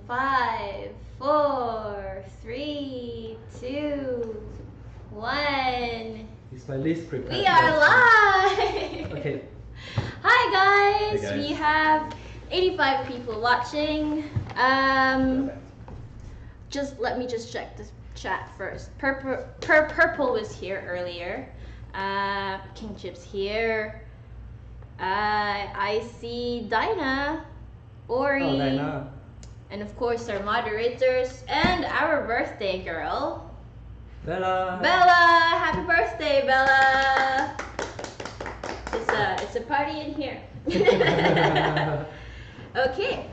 5, 4, 3, 2, 1. It's my least prepared. We are live! Okay. Hi guys! Hey guys. We have 85 people watching. Let me check this chat first. Purple was here earlier. King Chip's here. I see Dinah, Ori, Oh, Dinah. and of course our moderators and our birthday girl, Bella. Bella. Happy birthday, Bella! It's a party in here. Okay,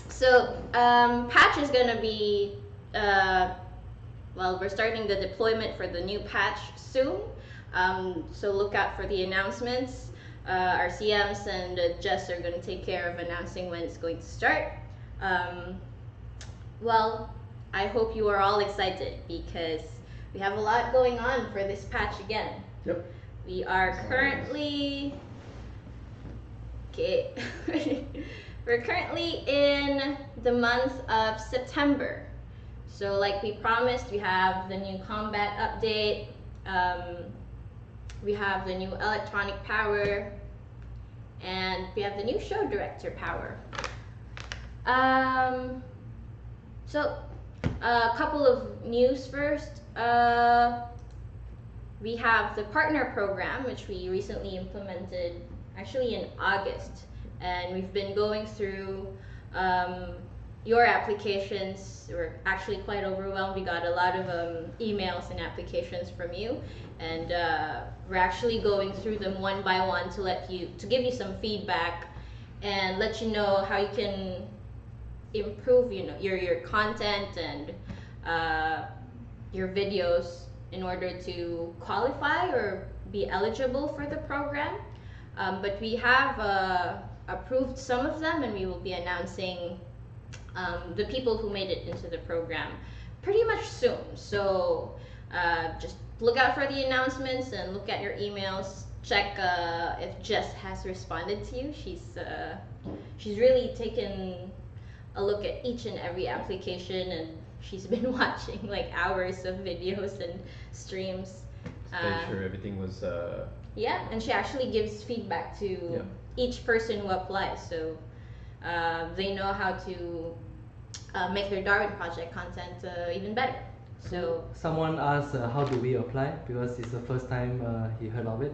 so patch is gonna be well, we're starting the deployment for the new patch soon. So look out for the announcements. Our CMs and Jess are going to take care of announcing when it's going to start. Well, I hope you are all excited because we have a lot going on for this patch again. Yep. We are currently we're currently in the month of September. So like we promised, we have the new combat update. We have the new electronic power, and we have the new show director power. So a couple of news first. We have the partner program, which we recently implemented actually in August, and we've been going through your applications. We're actually quite overwhelmed. We got a lot of emails and applications from you, and we're actually going through them one by one to give you some feedback and let you know how you can improve, your content and your videos in order to qualify or be eligible for the program. But we have approved some of them, and we will be announcing the people who made it into the program pretty much soon. So just look out for the announcements and look at your emails. Check if Jess has responded to you. She's really taken a look at each and every application, and she's been watching like hours of videos and streams. Make sure everything was. Yeah, and she actually gives feedback to each person who applies, so they know how to make their Darwin project content even better. So someone asked, how do we apply? Because it's the first time he heard of it.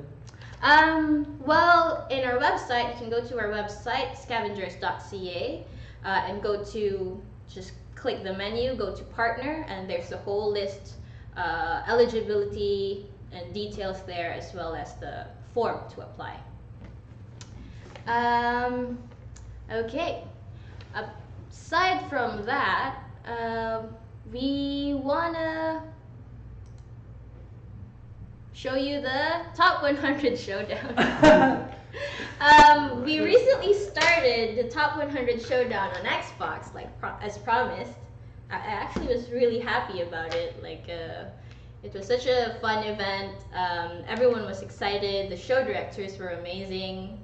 Well, in our website, you can go to our website, scavengers.ca, and just click the menu, go to partner, and there's a whole list, eligibility and details there, as well as the form to apply. Okay. Aside from that, we wanna show you the top 100 showdown. We recently started the top 100 showdown on Xbox, as promised. I actually was really happy about it. It was such a fun event. Everyone was excited. The show directors were amazing.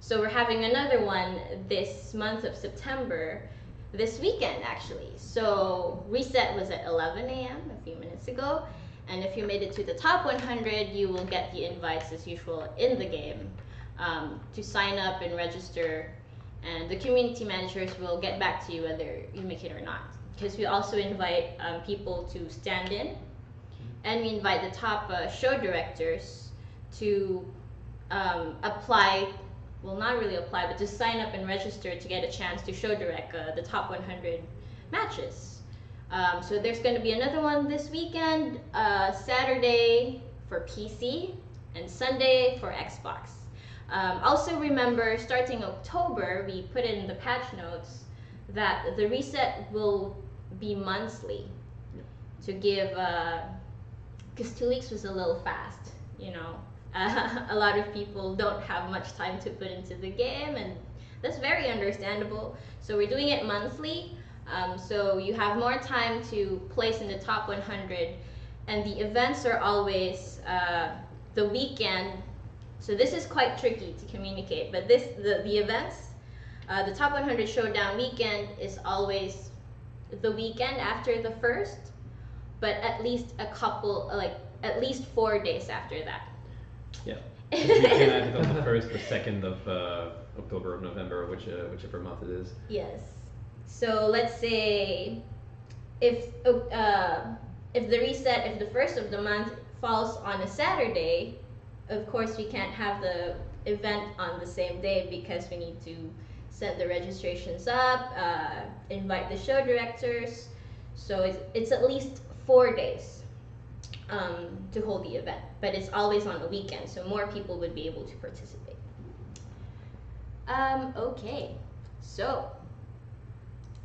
So we're having another one this month of September, this weekend actually. So reset was at 11 a.m. a few minutes ago. And if you made it to the top 100, you will get the invites as usual in the game to sign up and register. And the community managers will get back to you whether you make it or not. Because we also invite people to stand in, and we invite the top show directors to apply, well, not really apply, but to sign up and register to get a chance to show direct the top 100 matches. So there's going to be another one this weekend, Saturday for PC and Sunday for Xbox. Also remember, starting October, we put it in the patch notes that the reset will be monthly to give, because 2 weeks was a little fast, a lot of people don't have much time to put into the game, and that's very understandable. So we're doing it monthly, so you have more time to place in the top 100, and the events are always the weekend. So this is quite tricky to communicate, but the events The top 100 showdown weekend is always the weekend after the first, but at least at least 4 days after that. Yeah. We can add it on the 1st or 2nd of October or November, whichever month it is. Yes. So let's say if the first of the month falls on a Saturday, of course we can't have the event on the same day because we need to set the registrations up, invite the show directors. So it's at least 4 days to hold the event, but it's always on a weekend, so more people would be able to participate. Okay, so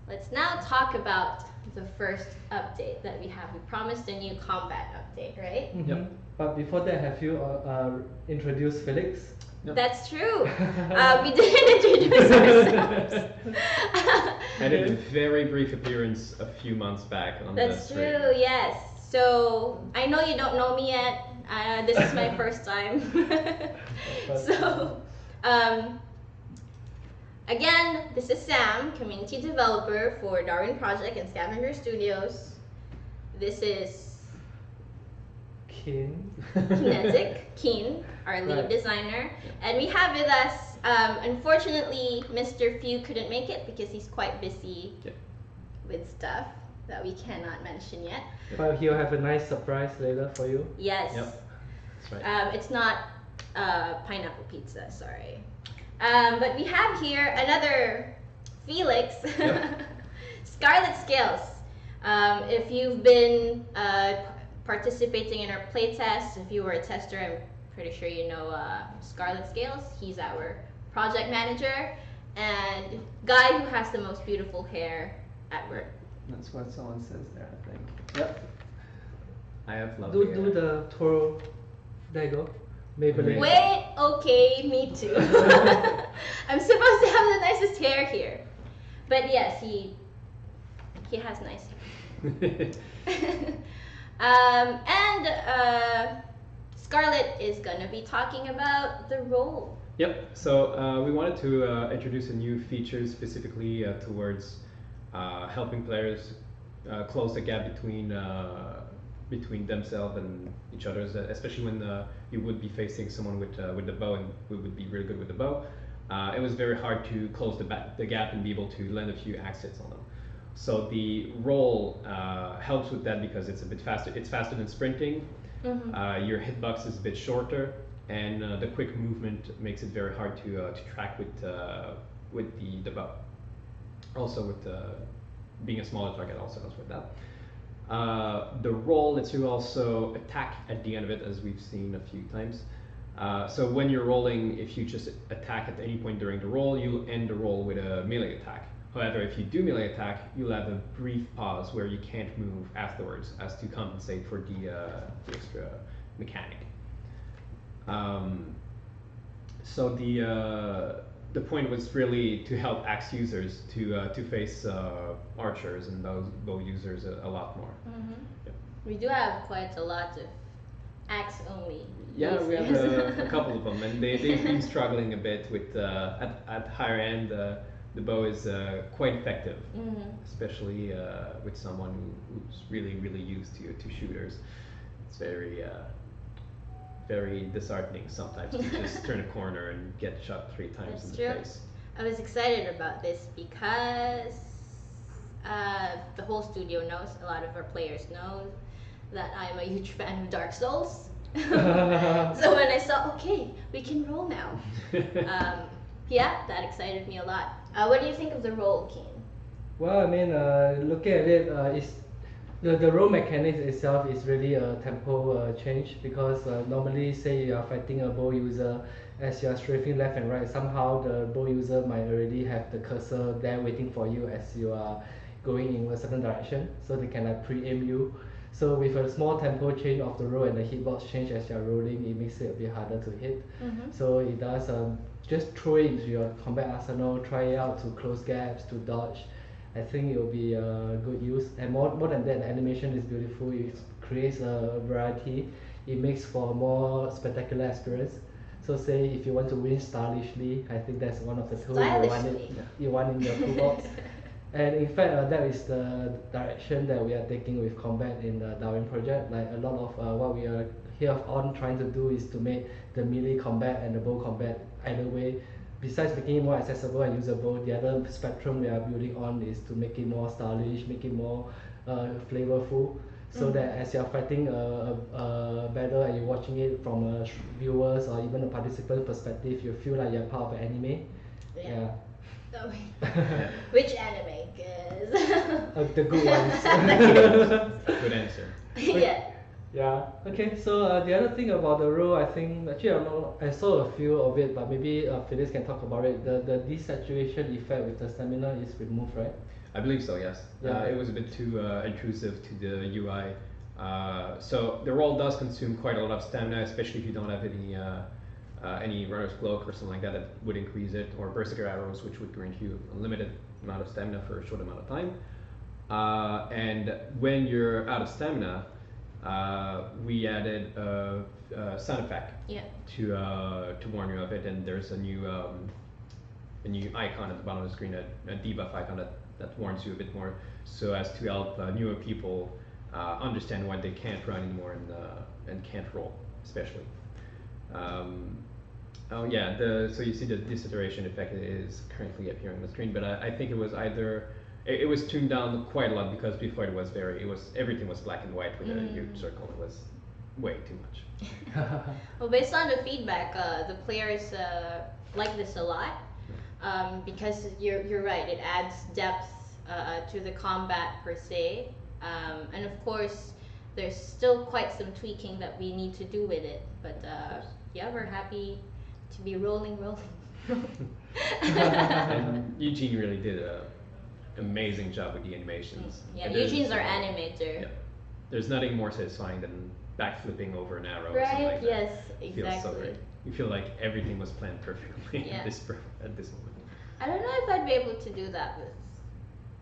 let's now talk about the first update that we have. We promised a new combat update, right? Yep. But before that, have you introduced Felix? Yep. That's true. We didn't introduce ourselves. I did a very brief appearance a few months back on the That's stream. true, yes. So I know you don't know me yet. This is my first time. So, again, this is Sam, community developer for Darwin Project and Scavenger Studios. This is Keen, our lead Right. designer. And we have with us, unfortunately, Mr. Few couldn't make it because he's quite busy with stuff that we cannot mention yet. But he'll have a nice surprise later for you. Yes. Yep. That's right. It's not pineapple pizza, sorry. But we have here another Felix, Yep. Scarlet Scales. If you've been participating in our playtest, if you were a tester, I'm pretty sure you know Scarlet Scales. He's our project manager and guy who has the most beautiful hair at work. That's what someone says there, I think. Yep. I have lovely Do the twirl. There you go. Maybelline. Wait, okay, me too. I'm supposed to have the nicest hair here. But yes, he has nice hair. Scarlett is gonna be talking about the role. Yep. So we wanted to introduce a new feature specifically towards helping players close the gap between themselves and each other, especially when you would be facing someone with the bow and who would be really good with the bow. It was very hard to close the gap and be able to land a few axe hits on them. So the roll helps with that because it's a bit faster. It's faster than sprinting. Mm-hmm. Your hitbox is a bit shorter, and the quick movement makes it very hard to track with the bow. Also with being a smaller target also helps with that. The roll lets you also attack at the end of it, as we've seen a few times. So when you're rolling, if you just attack at any point during the roll, you'll end the roll with a melee attack. However, if you do melee attack, you'll have a brief pause where you can't move afterwards as to compensate for the extra mechanic. So the point was really to help axe users to face archers and those bow users a lot more. Mm-hmm. Yep. We do have quite a lot of axe only. Yeah, we have users. a couple of them, and they've been struggling a bit with at higher end. The bow is quite effective, especially with someone who's really used to shooters. It's very disheartening sometimes to just turn a corner and get shot 3 times That's in true. the face. I was excited about this because the whole studio knows, a lot of our players know that I'm a huge fan of Dark Souls. So when I saw, okay, we can roll now. Yeah, that excited me a lot. What do you think of the roll, Keen? Well, I mean, looking at it, it's the roll mechanics itself is really a tempo change because normally, say you are fighting a bow user, as you are strafing left and right, somehow the bow user might already have the cursor there waiting for you as you are going in a certain direction, so they can pre-aim you. So with a small tempo change of the roll and the hitbox change as you are rolling, it makes it a bit harder to hit. So it does just throw it into your combat arsenal, try it out to close gaps, to dodge. I think it will be a good use, and more than that, the animation is beautiful. It creates a variety. It makes for a more spectacular experience. So say if you want to win stylishly, I think that's one of the tools Stylishly. you want in your toolbox. And in fact, that is the direction that we are taking with combat in the Darwin project. Like a lot of what we are here on trying to do is to make the melee combat and the bow combat either way. Besides making it more accessible and usable, the other spectrum we are building on is to make it more stylish, make it more flavorful, so that as you're fighting a battle and you're watching it from a viewers or even a participant perspective, you feel like you're part of an anime. Yeah. Oh, which anime? Cause The good ones. Good answer. yeah. Yeah. Okay. So the other thing about the role, I think actually I know I saw a few of it, but maybe Felix can talk about it. The desaturation effect with the stamina is removed, right? I believe so, yes. Yeah. It was a bit too intrusive to the UI. So the role does consume quite a lot of stamina, especially if you don't have any runner's cloak or something like that that would increase it, or berserker arrows, which would grant you a limited amount of stamina for a short amount of time. And when you're out of stamina, we added a sound effect to warn you of it, and there's a new icon at the bottom of the screen, a debuff icon that warns you a bit more, so as to help newer people understand why they can't run anymore and can't roll, especially. Oh yeah, so you see the desaturation effect is currently appearing on the screen, but I think it was either it was tuned down quite a lot, because before it was everything was black and white with a huge circle. It was way too much. Well, based on the feedback, the players like this a lot, because you're right. It adds depth to the combat per se, and of course, there's still quite some tweaking that we need to do with it. But yeah, we're happy to be rolling. And Eugene really did an amazing job with the animations. Yeah, And Eugene's our there's- animator. Yeah, there's nothing more satisfying than backflipping over an arrow or something Right? like that. Yes, It feels so exactly. great. You feel like everything was planned perfectly Yeah. at this moment. I don't know if I'd be able to do that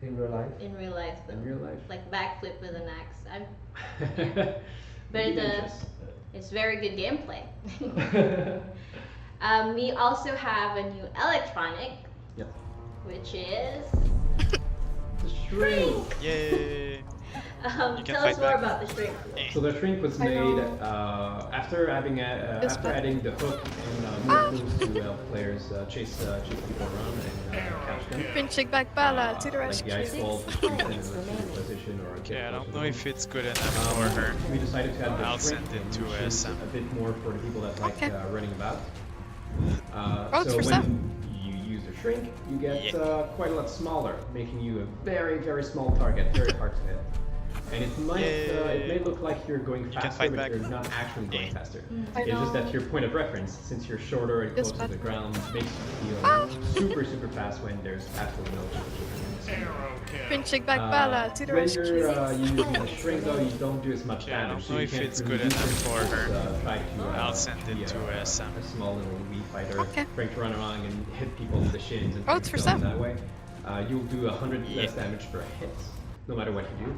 In real life. in real life though. In real life? Like backflip with an axe. Maybe But dangerous. it's very good gameplay. We also have a new electronic, Yep. which is The shrink. Yay! You can tell us fight more back. about the shrink. So the shrink was I made know. after adding the hook and more tools to help players chase people around and catch them. Pinching back bala to the Like the ice rescue. ball, position, or Okay, I don't know position. if it's good enough for her. We decided to add the I'll shrink, send it to which is Sam. a bit more for the people that like Okay. running about. Votes So for when Sam. you use the shrink, you get Yeah. quite a lot smaller, making you a very, very small target, very hard to hit. And it may look like you're going can faster, fight but back. you're not actually going Yeah. faster. I It's just that know. your point of reference, since you're shorter and Yes, closer to but- the ground, makes you feel super, super fast when there's absolutely no change. Pinching back bala to the When rescue. you're using the shrink though, you don't do as much Okay, I damage. don't know you if can't it's really good use enough it, for just, her. try to, I'll send it be to Sam. a small little Wii fighter, Okay. trying to run around and hit people with the shins and Votes for kill them Sam. that way. You'll do 100 Yeah. less damage per hit, no matter what you do.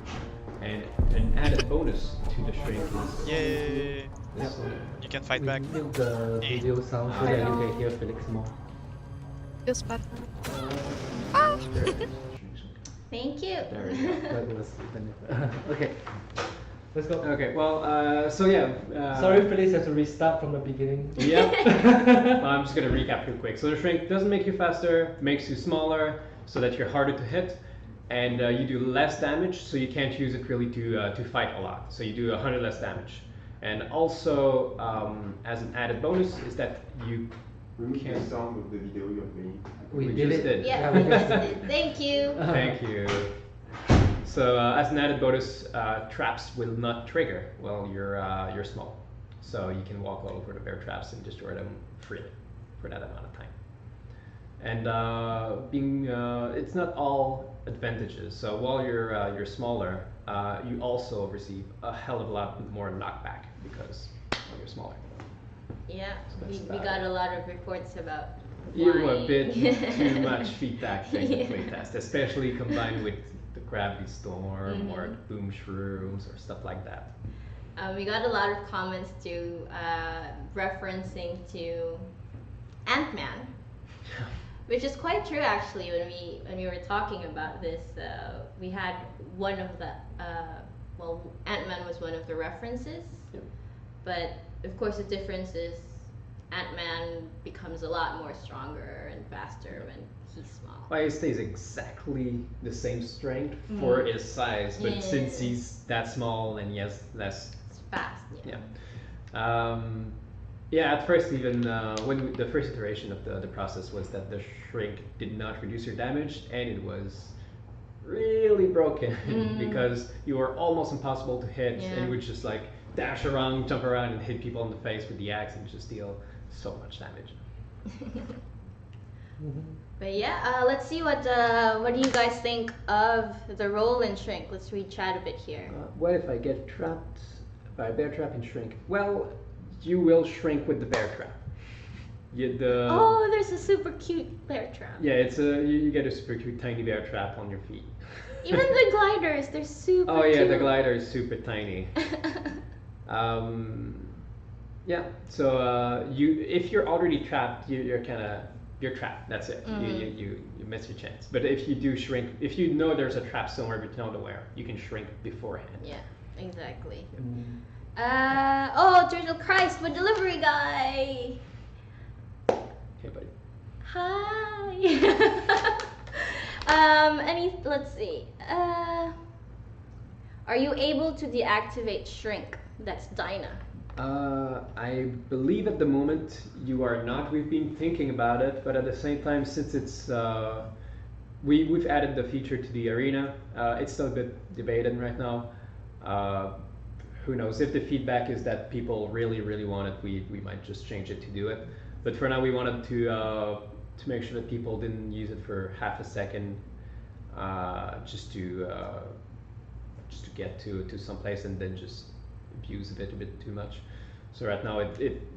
And an added bonus to the shrink is Yay! this one. You can fight We back. mute the video sound so that you can hear Felix more. Yes, but Thank you. There we go. That was okay. Let's go. Okay, well, so yeah. Sorry, Felix has to restart from the beginning. Yep. Well, I'm just gonna recap real quick. So the shrink doesn't make you faster, makes you smaller, so that you're harder to hit, and you do less damage, so you can't use it really to fight a lot. So you do 100 less damage, and also as an added bonus is that you Remove can. the sound of the video you're playing. We did just it. did. Yeah, we we just just did. did. Thank you. Thank you. So as an added bonus, traps will not trigger while you're small, so you can walk all over the bear traps and destroy them freely for that amount of time. And it's not all advantages. So while you're smaller, you also receive a hell of a lot more knockback because you're smaller. Yeah, So we that's got about a lot of reports about You were a flying. bit too much feedback during the Yeah. playtest, especially combined with the gravity storm or Mhm. the boom shrooms or stuff like that. We got a lot of comments to referencing to Ant-Man, which is quite true actually. When we were talking about this, we had one of the well, Ant-Man was one of the references, Yep. but of course the difference is Ant-Man becomes a lot more stronger and faster when he's small. Well, he stays exactly the same strength for his size, but since he's that small and he has less. It's fast. Yeah. Yeah. Yeah, at first even when the first iteration of the process was that the shrink did not reduce your damage and it was really broken because you were almost impossible to hit and you would just like dash around, jump around and hit people in the face with the axe and just deal so much damage. But yeah, let's see what do you guys think of the roll and shrink? Let's read chat a bit here. What if I get trapped by a bear trap and shrink? Well, you will shrink with the bear trap. Oh, there's a super cute bear trap. Yeah, it's you get a super cute tiny bear trap on your feet. Even the gliders, they're super Oh yeah, cute. the glider is super tiny. Yeah, so if you're already trapped, you're trapped. That's it. You miss your chance. But if you do shrink, if you know there's a trap somewhere but you don't know where, you can shrink beforehand. Yeah, exactly. Oh, Turtle Christ, my delivery guy. Hey, buddy. Hi. Let's see. Are you able to deactivate shrink? That's Dinah. I believe at the moment you are not. We've been thinking about it, but at the same time, since it's we've added the feature to the arena, it's still a bit debated right now. Who knows? If the feedback is that people really want it, we might just change it to do it. But for now, we wanted to make sure that people didn't use it for half a second, just to get to some place and then just abuse it a bit too much. So right now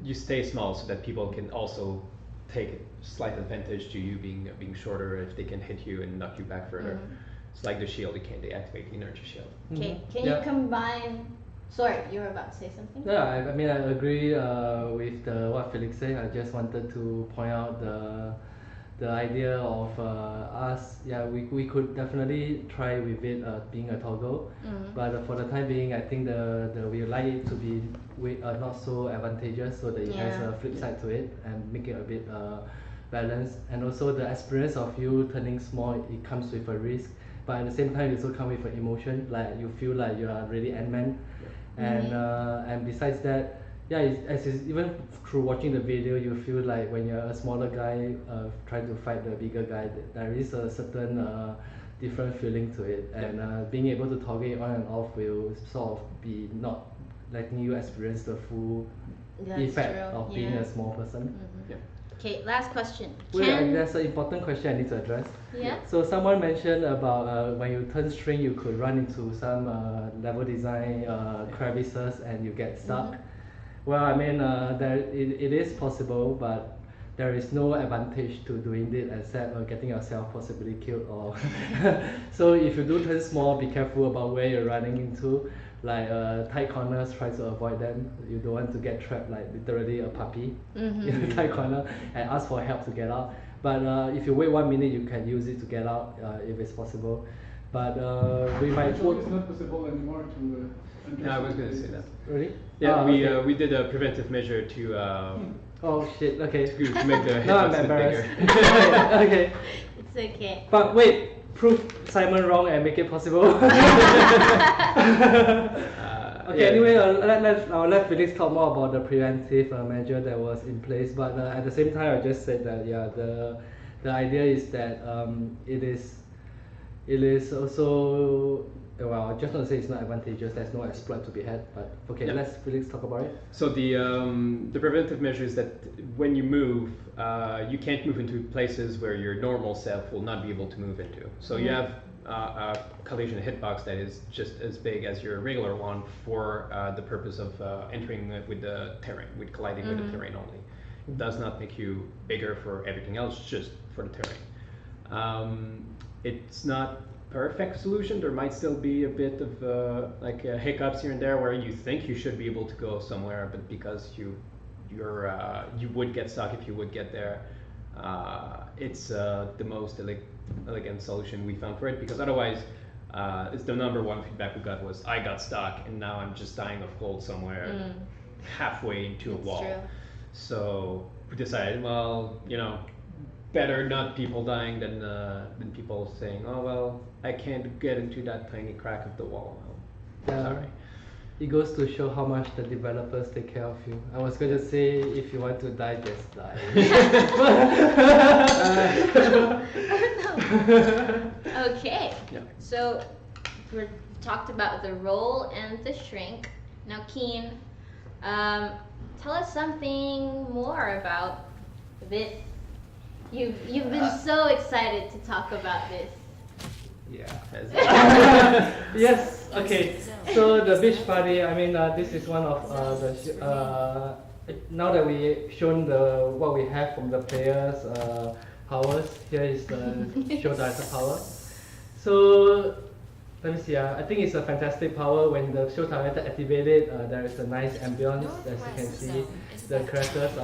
you stay small so that people can also take a slight advantage to you being shorter if they can hit you and knock you back further. It's like the shield, you can't deactivate the inertia shield. Okay, can you combine? Sorry, you were about to say something? Yeah, I mean I agree with what Felix said. I just wanted to point out the idea of us. Yeah, we could definitely try with it being a toggle, but for the time being, I think we like it to be not so advantageous, so that it has a flip side to it and make it a bit balanced. And also the experience of you turning small, it comes with a risk, but at the same time, it also comes with an emotion, like you feel like you are really Ant-Man. And besides that, yeah, even through watching the video, you feel like when you're a smaller guy trying to fight the bigger guy, there is a certain different feeling to it. And being able to toggle it on and off will sort of be not letting you experience the full effect of being a small person. Okay, last question. Wait, there's an important question I need to address. Yeah. So someone mentioned about when you turn string, you could run into some level design crevices and you get stuck. Well, I mean, it is possible, but there is no advantage to doing it except getting yourself possibly killed. Or so if you do turn small, be careful about where you're running into. Like tight corners, try to avoid them. You don't want to get trapped like literally a puppy in a tight corner and ask for help to get out. But if you wait 1 minute, you can use it to get out if it's possible. But we might It's not possible anymore to. Yeah, I was going to say that. Really? Yeah, we did a preventive measure to oh shit! Okay. to make the Now I'm hitbox a bit bigger. embarrassed. Okay. It's okay. But wait, prove Simon wrong and make it possible. Okay, anyway, I'll let Felix talk more about the preventive measure that was in place. But at the same time, I just said that the idea is that it is also, well, I just want to say it's not advantageous. There's no exploit to be had. But okay, let's Felix talk about it. So the preventive measure is that when you move, you can't move into places where your normal self will not be able to move into. So you have a collision hitbox that is just as big as your regular one for the purpose of entering with the terrain, with colliding with the terrain only. It does not make you bigger for everything else, just for the terrain. It's not perfect solution. There might still be a bit of hiccups here and there where you think you should be able to go somewhere, but because you would get stuck if you would get there. It's the most elegant solution we found for it, because otherwise it's the number one feedback we got was I got stuck and now I'm just dying of cold somewhere halfway into a wall. True. So we decided, well, better not people dying than people saying, oh well, I can't get into that tiny crack of the wall. Well, sorry. It goes to show how much the developers take care of you. I was going to say, if you want to die, just die. Okay. Yeah. So we talked about the roll and the shrink. Now, Keen, tell us something more about this. You've been so excited to talk about this. Yeah. Yes. Okay. So the beach party. I mean, this is one of now that we shown what we have from the players' powers. Here is the show director power. So let me see. I think it's a fantastic power. When the show director activated, there is a nice ambience. As you can see, the characters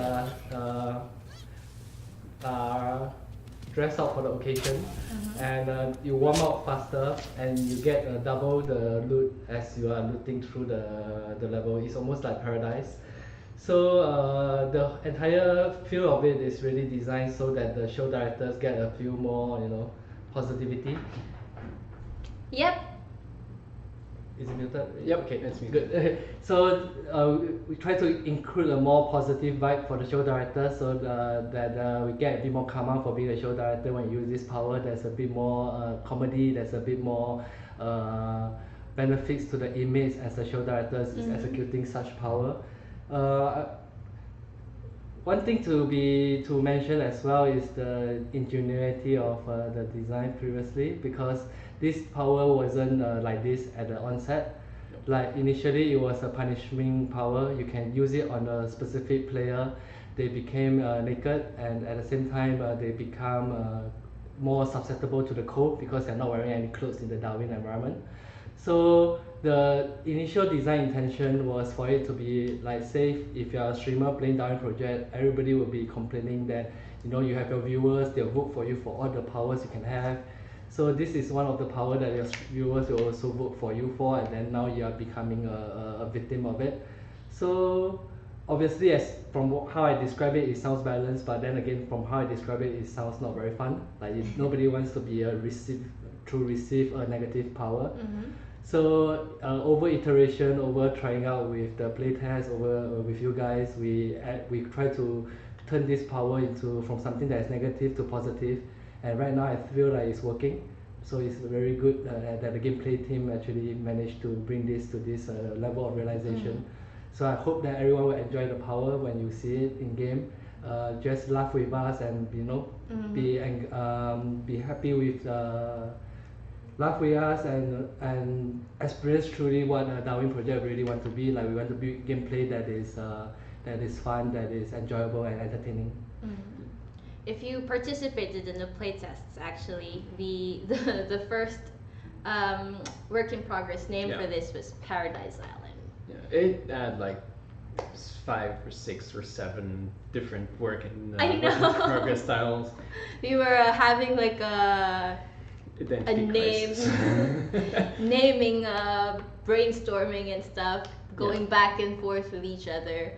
are dressed up for the occasion, and you warm up faster, and you get double the loot as you are looting through the level. It's almost like paradise. So the entire feel of it is really designed so that the show directors get a few more, positivity. Yep. Is it muted? Yep, Okay, it's muted. good. So we try to include a more positive vibe for the show director, so that we get a bit more karma for being a show director. When you use this power, there's a bit more comedy. There's a bit more benefits to the inmates as the show directors is executing such power. One thing to mention as well is the ingenuity of the design previously, because this power wasn't like this at the onset. Like initially it was a punishing power. You can use it on a specific player. They became naked, and at the same time they become more susceptible to the cold because they're not wearing any clothes in the Darwin environment. So the initial design intention was for it to be like, say if you're a streamer playing Darwin project, everybody will be complaining that you have your viewers, they'll vote for you for all the powers you can have. So this is one of the power that your viewers will also vote for you for, and then now you are becoming a victim of it. So obviously, as from how I describe it, it sounds balanced, but then again, from how I describe it, it sounds not very fun. Like nobody wants to be receive a negative power. So over iteration, over trying out with the playtest, with you guys, we try to turn this power from something that is negative to positive. And right now I feel like it's working, so it's very good that the gameplay team actually managed to bring this to this level of realization. So I hope that everyone will enjoy the power when you see it in game. Just laugh with us and be happy with laugh with us and experience truly what Darwin project really want to be. Like we want to be gameplay that is fun, that is enjoyable and entertaining. If you participated in the playtests, actually, the first work in progress name for this was Paradise Island. Yeah, it had like 5 or 6 or 7 different work in progress styles. We were having like a name, naming, brainstorming and stuff, going back and forth with each other.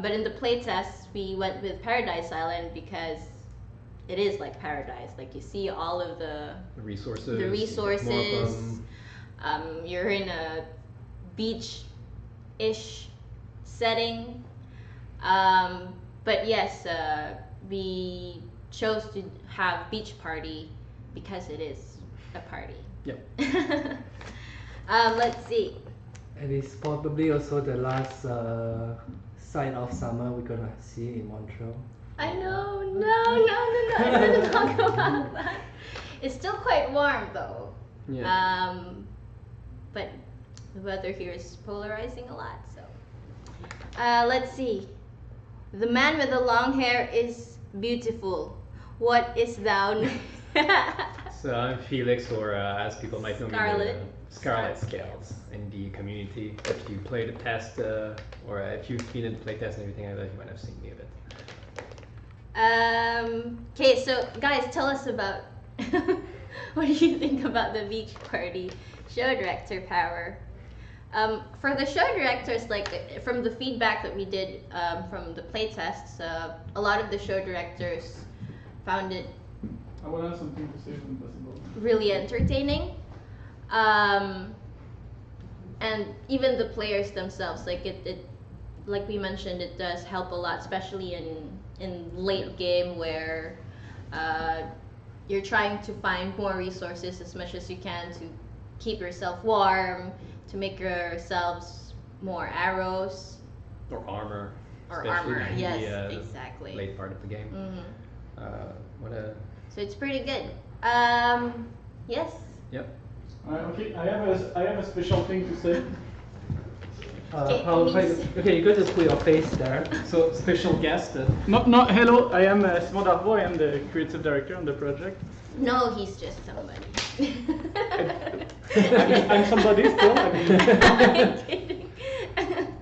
But in the playtests, we went with Paradise Island because it is like paradise. Like you see all of the resources. You're in a beach-ish setting. But yes, we chose to have beach party because it is a party. Yep. Let's see. And it's probably also the last side of summer we're gonna see in Montreal. I know, no, I don't want to talk about that. It's still quite warm though. Yeah. But the weather here is polarizing a lot, so. Let's see. The man with the long hair is beautiful. What is thou? So I'm Felix, or as people might know me, Scarlet. Scarlet Scales in the community. If you play the test, or if you've been in the playtest and everything like that, you might have seen me a bit. Okay, so guys, tell us about what do you think about the beach party show director power? For the show directors, like from the feedback that we did from the playtests, a lot of the show directors found it I will have something to say when possible. really entertaining. And even the players themselves, like like we mentioned, it does help a lot, especially in late game where you're trying to find more resources as much as you can to keep yourself warm, to make yourselves more arrows. Or armor. Or especially armor, in yes, the exactly. late part of the game. Mm-hmm. So it's pretty good. Yes. Yep. Okay, I have a special thing to say. Okay, you go to put your face there. So special guest. No, hello, I am Simon Darwin, I am the creative director on the project. No, he's just somebody. I'm somebody still. I'm kidding.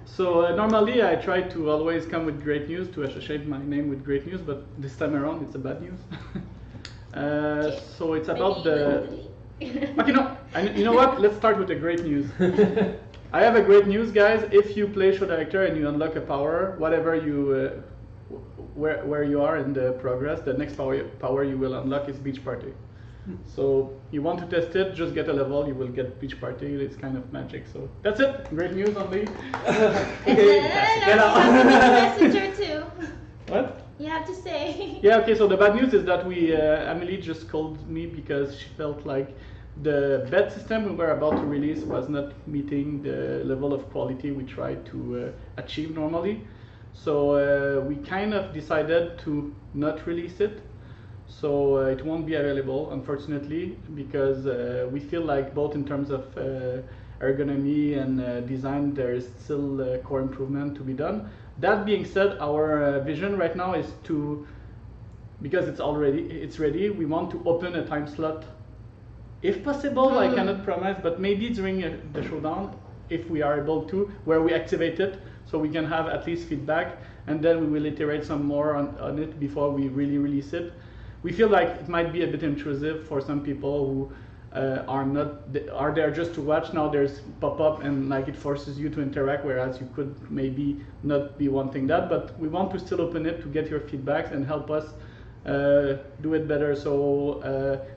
So normally I try to always come with great news, to associate my name with great news, but this time around it's a bad news. So it's about Okay, no, you know what? Let's start with the great news. I have a great news, guys. If you play Show Director and you unlock a power, whatever you, where you are in the progress, the next power you will unlock is Beach Party. So you want to test it, just get a level, you will get Beach Party. It's kind of magic. So that's it. Great news only. Messenger too. What? You have to say. Yeah, okay, so the bad news is that Amelie just called me because she felt like the bet system we were about to release was not meeting the level of quality we try to achieve normally. So we kind of decided to not release it. So it won't be available, unfortunately, because we feel like both in terms of ergonomy and design, there is still core improvement to be done. That being said, our vision right now is to, because it's ready, we want to open a time slot. If possible, I cannot promise, but maybe during the showdown, if we are able to, where we activate it, so we can have at least feedback, and then we will iterate some more on it before we really release it. We feel like it might be a bit intrusive for some people who are there just to watch. Now there's pop-up and like it forces you to interact, whereas you could maybe not be wanting that, but we want to still open it to get your feedbacks and help us do it better. So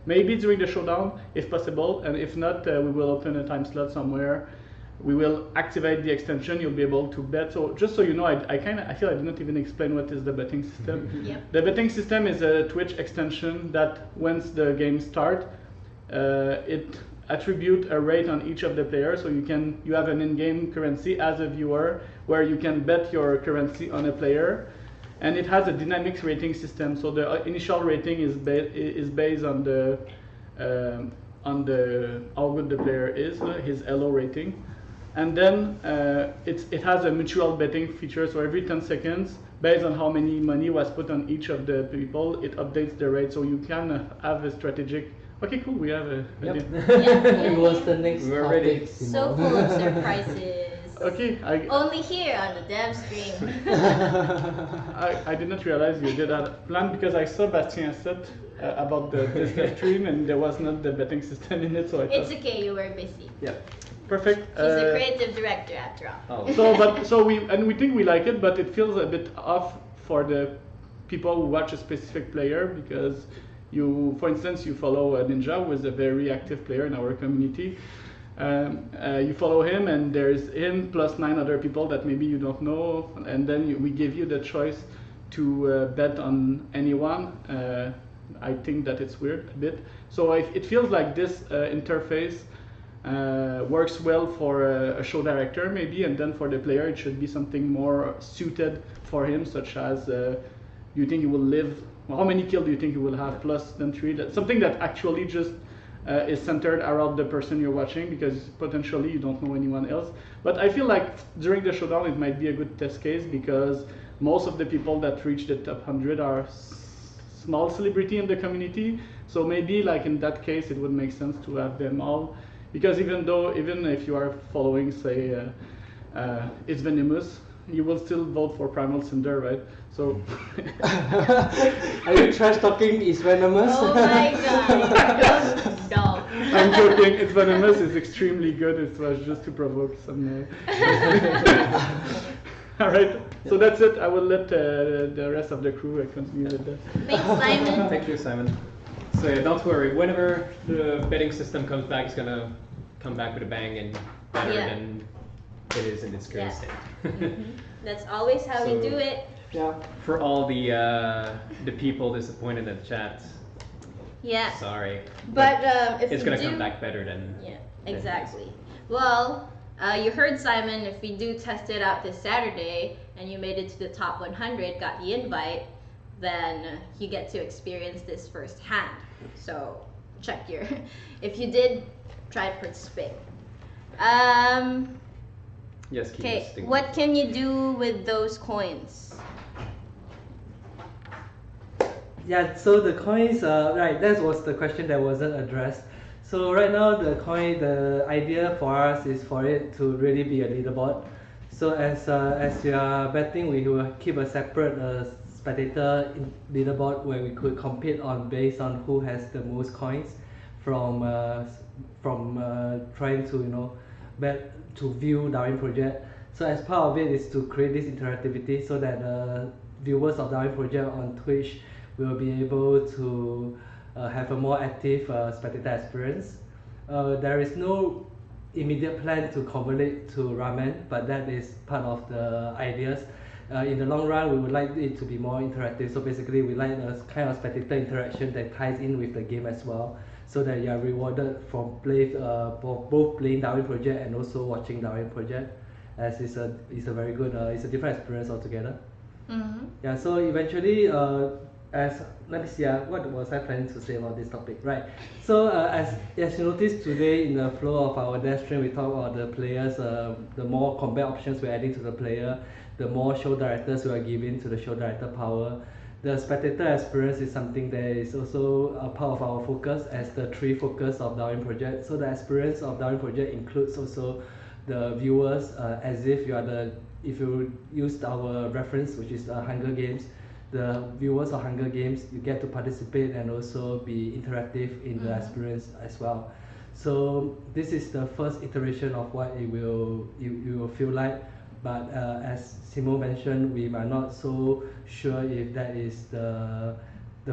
maybe during the showdown if possible, and if not, we will open a time slot somewhere. We will activate the extension, you'll be able to bet. So just so you know, I feel I did not even explain what is the betting system. Yep. The betting system is a Twitch extension that once the game starts, it attributes a rate on each of the players. So you have an in-game currency as a viewer where you can bet your currency on a player. And it has a dynamics rating system. So the initial rating is based on the how good the player is, his Elo rating. And then it has a mutual betting feature, so every 10 seconds, based on how many money was put on each of the people, it updates the rate, so you can have a strategic. Okay, cool, we have a. Yep. Yeah. It was the next We're topic. ready. So full of surprises. Okay, Only here on the dev stream. I did not realize you did that plan because I saw Bastien said about this dev stream and there was not the betting system in it, so I thought. It's okay, you were busy. Yeah, perfect. He's a creative director after all. Oh. We think we like it, but it feels a bit off for the people who watch a specific player because for instance, you follow a Ninja who is a very active player in our community. You follow him, and there's him plus 9 other people that maybe you don't know, and then we give you the choice to bet on anyone. I think that it's weird a bit. So it feels like this interface works well for a show director maybe, and then for the player it should be something more suited for him, such as you think he will live, how many kills do you think he will have, plus than 3, something that actually just is centered around the person you're watching, because potentially you don't know anyone else. But I feel like during the showdown it might be a good test case, because most of the people that reach the top 100 are small celebrity in the community. So maybe like in that case, it would make sense to have them all, because even if you are following, say, It's Venomous, you will still vote for Primal Cinder, right? So. Are you trash talking is venomous? Oh my god. Don't. I'm joking. It's Venomous is extremely good. It was just to provoke some. All right. So that's it. I will let the rest of the crew continue with that. Thanks, Simon. Thank you, Simon. So yeah, don't worry. Whenever the betting system comes back, it's gonna come back with a bang and better than it is in its current state. That's always how we do it. Yeah. For all the people disappointed in the chat. Yeah. Sorry. But if it's we gonna do, come back better than. Yeah, exactly. Well, you heard Simon. If we do test it out this Saturday, and you made it to the top 100, got the invite, then you get to experience this firsthand. So check your. If you did, try to participate. Yes. Keep Okay. listening. What can you do with those coins? Yeah, so the coins, right, that was the question that wasn't addressed. So right now the idea for us is for it to really be a leaderboard. So as you are betting, we will keep a separate spectator leaderboard where we could compete on based on who has the most coins from trying to bet to view Darwin Project. So as part of it is to create this interactivity so that viewers of Darwin Project on Twitch will be able to have a more active spectator experience. There is no immediate plan to convert it to ramen, but that is part of the ideas. In the long run, we would like it to be more interactive. So basically, we like a kind of spectator interaction that ties in with the game as well, so that you are rewarded for both playing Darwin Project and also watching Darwin Project, as it's a very good it's a different experience altogether. Yeah. So eventually, let me see, what was I planning to say about this topic? Right. So as you noticed today in the flow of our dev stream, we talk about the players. The more combat options we're adding to the player, the more show directors we are giving to the show director power. The spectator experience is something that is also a part of our focus as the three focus of Darwin Project. So the experience of Darwin Project includes also the viewers, as if if you used our reference, which is Hunger Games, the viewers of Hunger Games, you get to participate and also be interactive in the experience as well. So this is the first iteration of what you will feel like, but as Simo mentioned, we are not so sure if that is the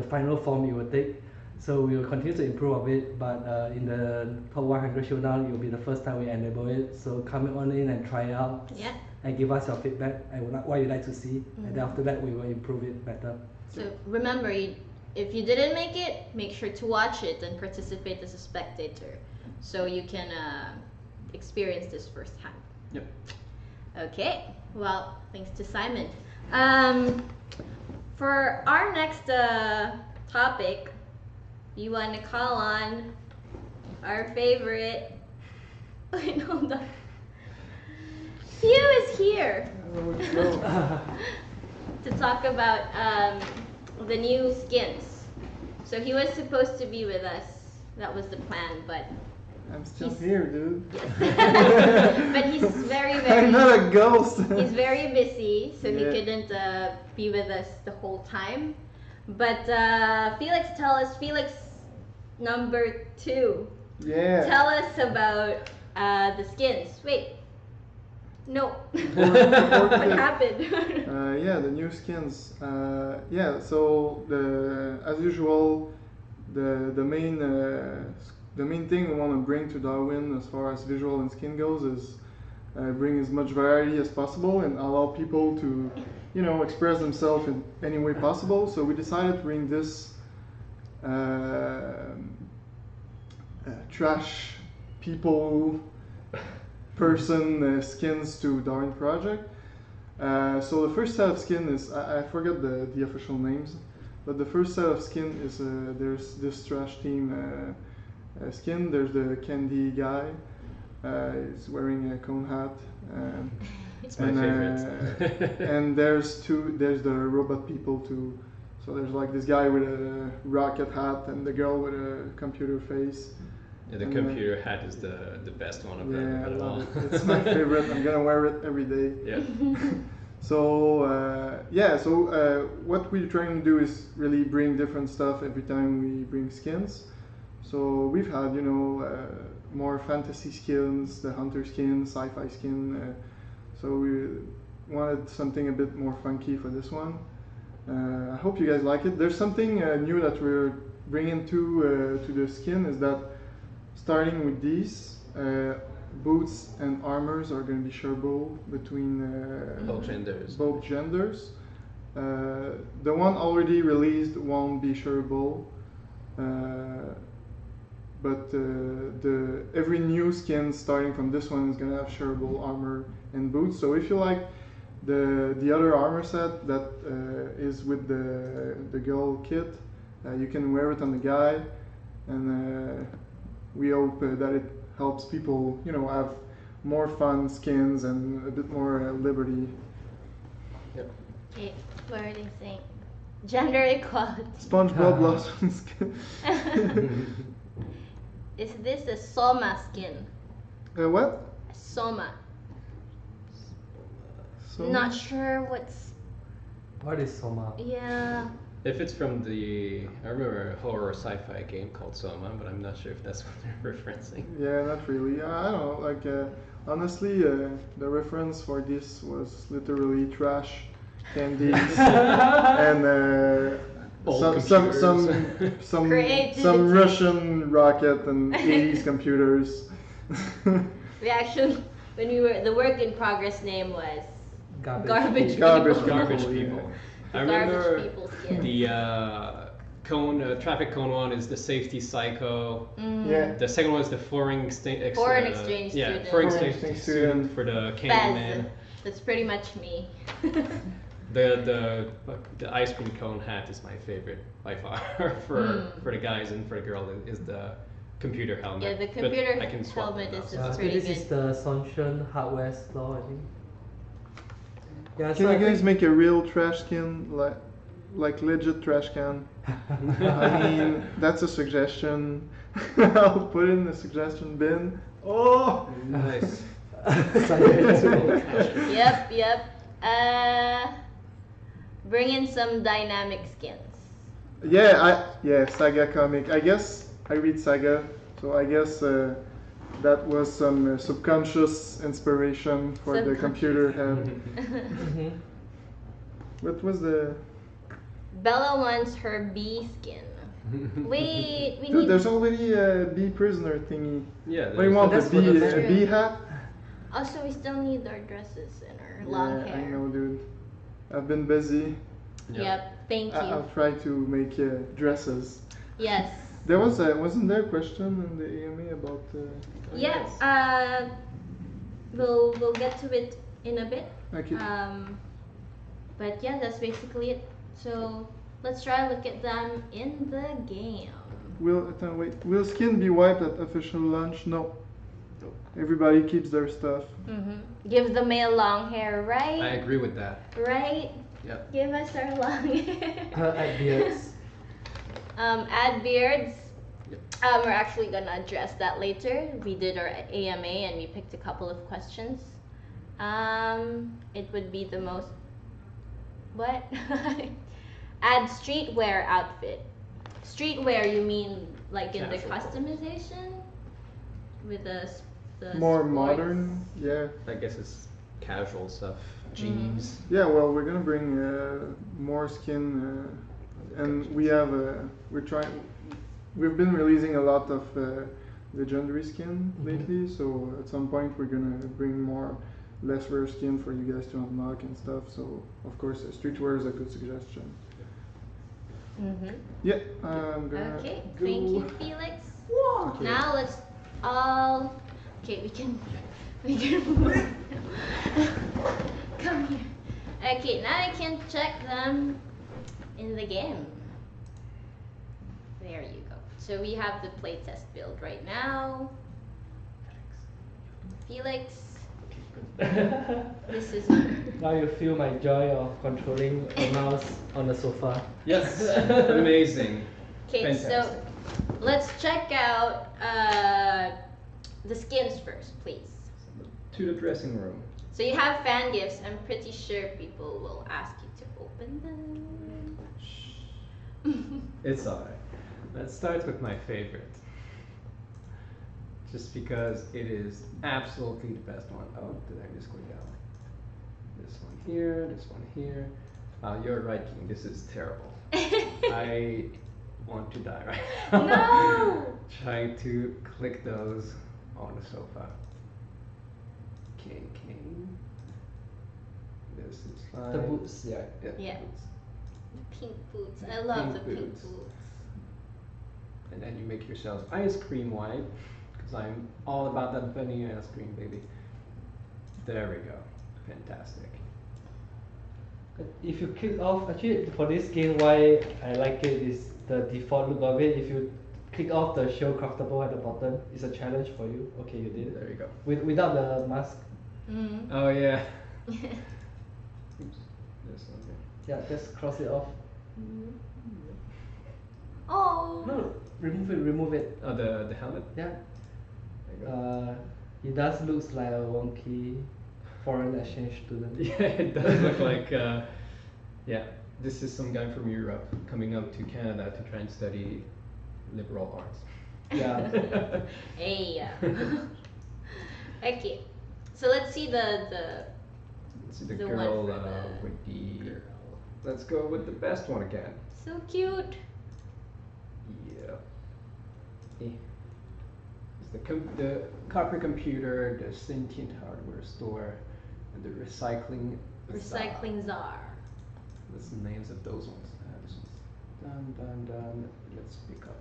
final form it will take. So we will continue to improve of it, but in the top 100 showdown, it will be the first time we enable it. So come on in and try it out. Yeah. And give us your feedback and what you'd like to see, and then after that we will improve it better. So remember, if you didn't make it, make sure to watch it and participate as a spectator, so you can experience this firsthand. Yep. Okay. Well, thanks to Simon. For our next topic, you want to call on our favorite. Wait, hold on. Hugh is here to talk about the new skins. So he was supposed to be with us. That was the plan, but I'm still here, dude. yes. But he's very I'm not a ghost. he's very busy, so he Yeah. couldn't be with us the whole time. But Felix, tell us, Felix number 2. Yeah. Tell us about the skins. Wait. No. What happened? Yeah, the new skins. Yeah, so as usual, the main thing we want to bring to Darwin as far as visual and skin goes is bring as much variety as possible and allow people to, express themselves in any way possible. So we decided to bring this trash people person skins to Darwin Project. So the first set of skin is, I forget the official names, but the first set of skin is there's this trash team skin. There's the candy guy. He's wearing a cone hat. It's my favorite. And there's the robot people too. So there's like this guy with a rocket hat and the girl with a computer face. Yeah, the And, computer hat is the best one of them Yeah, I of all. love it. It's my favorite. I'm gonna wear it every day. Yeah. So what we're trying to do is really bring different stuff every time we bring skins. So we've had more fantasy skins, the hunter skin, sci-fi skin. So we wanted something a bit more funky for this one. I hope you guys like it. There's something new that we're bringing to the skin is that starting with these. Boots and armors are going to be shareable between both genders. The one already released won't be shareable, but every new skin starting from this one is going to have shareable armor and boots. So if you like the other armor set that is with the girl kit, you can wear it on the guy, and we hope that it helps people, have more fun skins and a bit more liberty. Yep. Okay, what are they saying? Gender equality. SpongeBob Blossom skin. Is this a Soma skin? What? Soma. So Not sure what's. What is Soma? Yeah. If it's from I remember a horror sci-fi game called Soma, but I'm not sure if that's what they're referencing. Yeah, not really. I don't know. Like honestly, the reference for this was literally trash candies and Old some Creativity. Russian rocket and 80s computers. We actually, when we were, the work in progress name was Garbage people. Garbage yeah. people. I Garbage remember people skin. the traffic cone one is the safety psycho. Yeah. The second one is the foreign exchange Foreign exchange yeah, student. foreign Foreign exchange exchange student student. for the Fez. Candyman. That's pretty much me. The ice cream cone hat is my favorite by far for the guys, and for the girl is the computer helmet. Yeah, the But computer I can swap helmet them is out. So pretty this is good. the Sonshan hardware store, I think. Yeah, Can you guys make a real trash can, like legit trash can? I mean, that's a suggestion. I'll put it in the suggestion bin. Oh! Nice. Yep. Bring in some dynamic skins. Yeah, Saga comic. I guess I read Saga, so I guess that was some subconscious inspiration for the computer head. What was the? Bella wants her bee skin. Wait, we Dude, need. there's already a bee prisoner thingy. Yeah. What do you want? That's A for the bee, best. a bee hat? Also, we still need our dresses and our long Yeah, hair. I know, dude. I've been busy. Yep. Thank you. I'll try to make dresses. Yes. There wasn't there a question in the AMA about? Yeah. We'll get to it in a bit. Okay. But yeah, that's basically it. So let's try and look at them in the game. Will skin be wiped at official launch? No. Nope. Everybody keeps their stuff. Give the male long hair, right? I agree with that. Right? Yep. Give us our long hair. At beards. Add beards. Yep. We're actually gonna address that later. We did our AMA and we picked a couple of questions. It would be the most. What? Add streetwear outfit. Streetwear, you mean like in the Casual. customization with the More sports? modern, yeah. I guess it's casual stuff, jeans. Yeah, well, we're gonna bring more skin, and we have we've been releasing a lot of legendary skin lately. So at some point we're gonna bring more less rare skin for you guys to unlock and stuff. So of course, streetwear is a good suggestion. Yeah, I'm gonna Okay, go. thank you, Felix. Okay. Now let's all. Okay, we can move. Come here. Okay, now I can check them in the game. There you go. So we have the playtest build right now. Felix. This is. Now you feel my joy of controlling a mouse on the sofa. Yes, amazing. Okay, so Fantastic. let's check out the skins first, please. To the dressing room. So you have fan gifts. I'm pretty sure people will ask you to open them. It's alright. Let's start with my favorite. Just because it is absolutely the best one. Oh, did I just go down? This one here, this one here. You're right, King. This is terrible. I want to die right now. No! Trying to click those on the sofa. King. This is fine. The boots, yeah. Yeah. Boots. Pink boots. I love Pink the pink boots. boots. And then you make yourself ice cream white, because I'm all about that vanilla ice cream, baby. There we go. Fantastic. If you click off, actually for this game, why I like it is the default look of it. If you click off the show craftable at the bottom, it's a challenge for you. Okay, you did it. There you go. Without the mask. Mm-hmm. Oh yeah. Oops. This one here. Yeah, just cross it off. Oh. No, remove it. Oh, the helmet? Yeah. There you go. He does looks like a wonky foreign exchange student. Yeah, it does look like, yeah, this is some guy from Europe coming out to Canada to try and study liberal arts. Yeah. Hey. Okay. So let's see the Let's see the The one girl for the with the. Let's go with the best one again. so cute. Yeah. It's the copper computer, the sentient hardware store, and the recycling. Recycling czar. That's the names of those ones. This one's done. Let's pick up.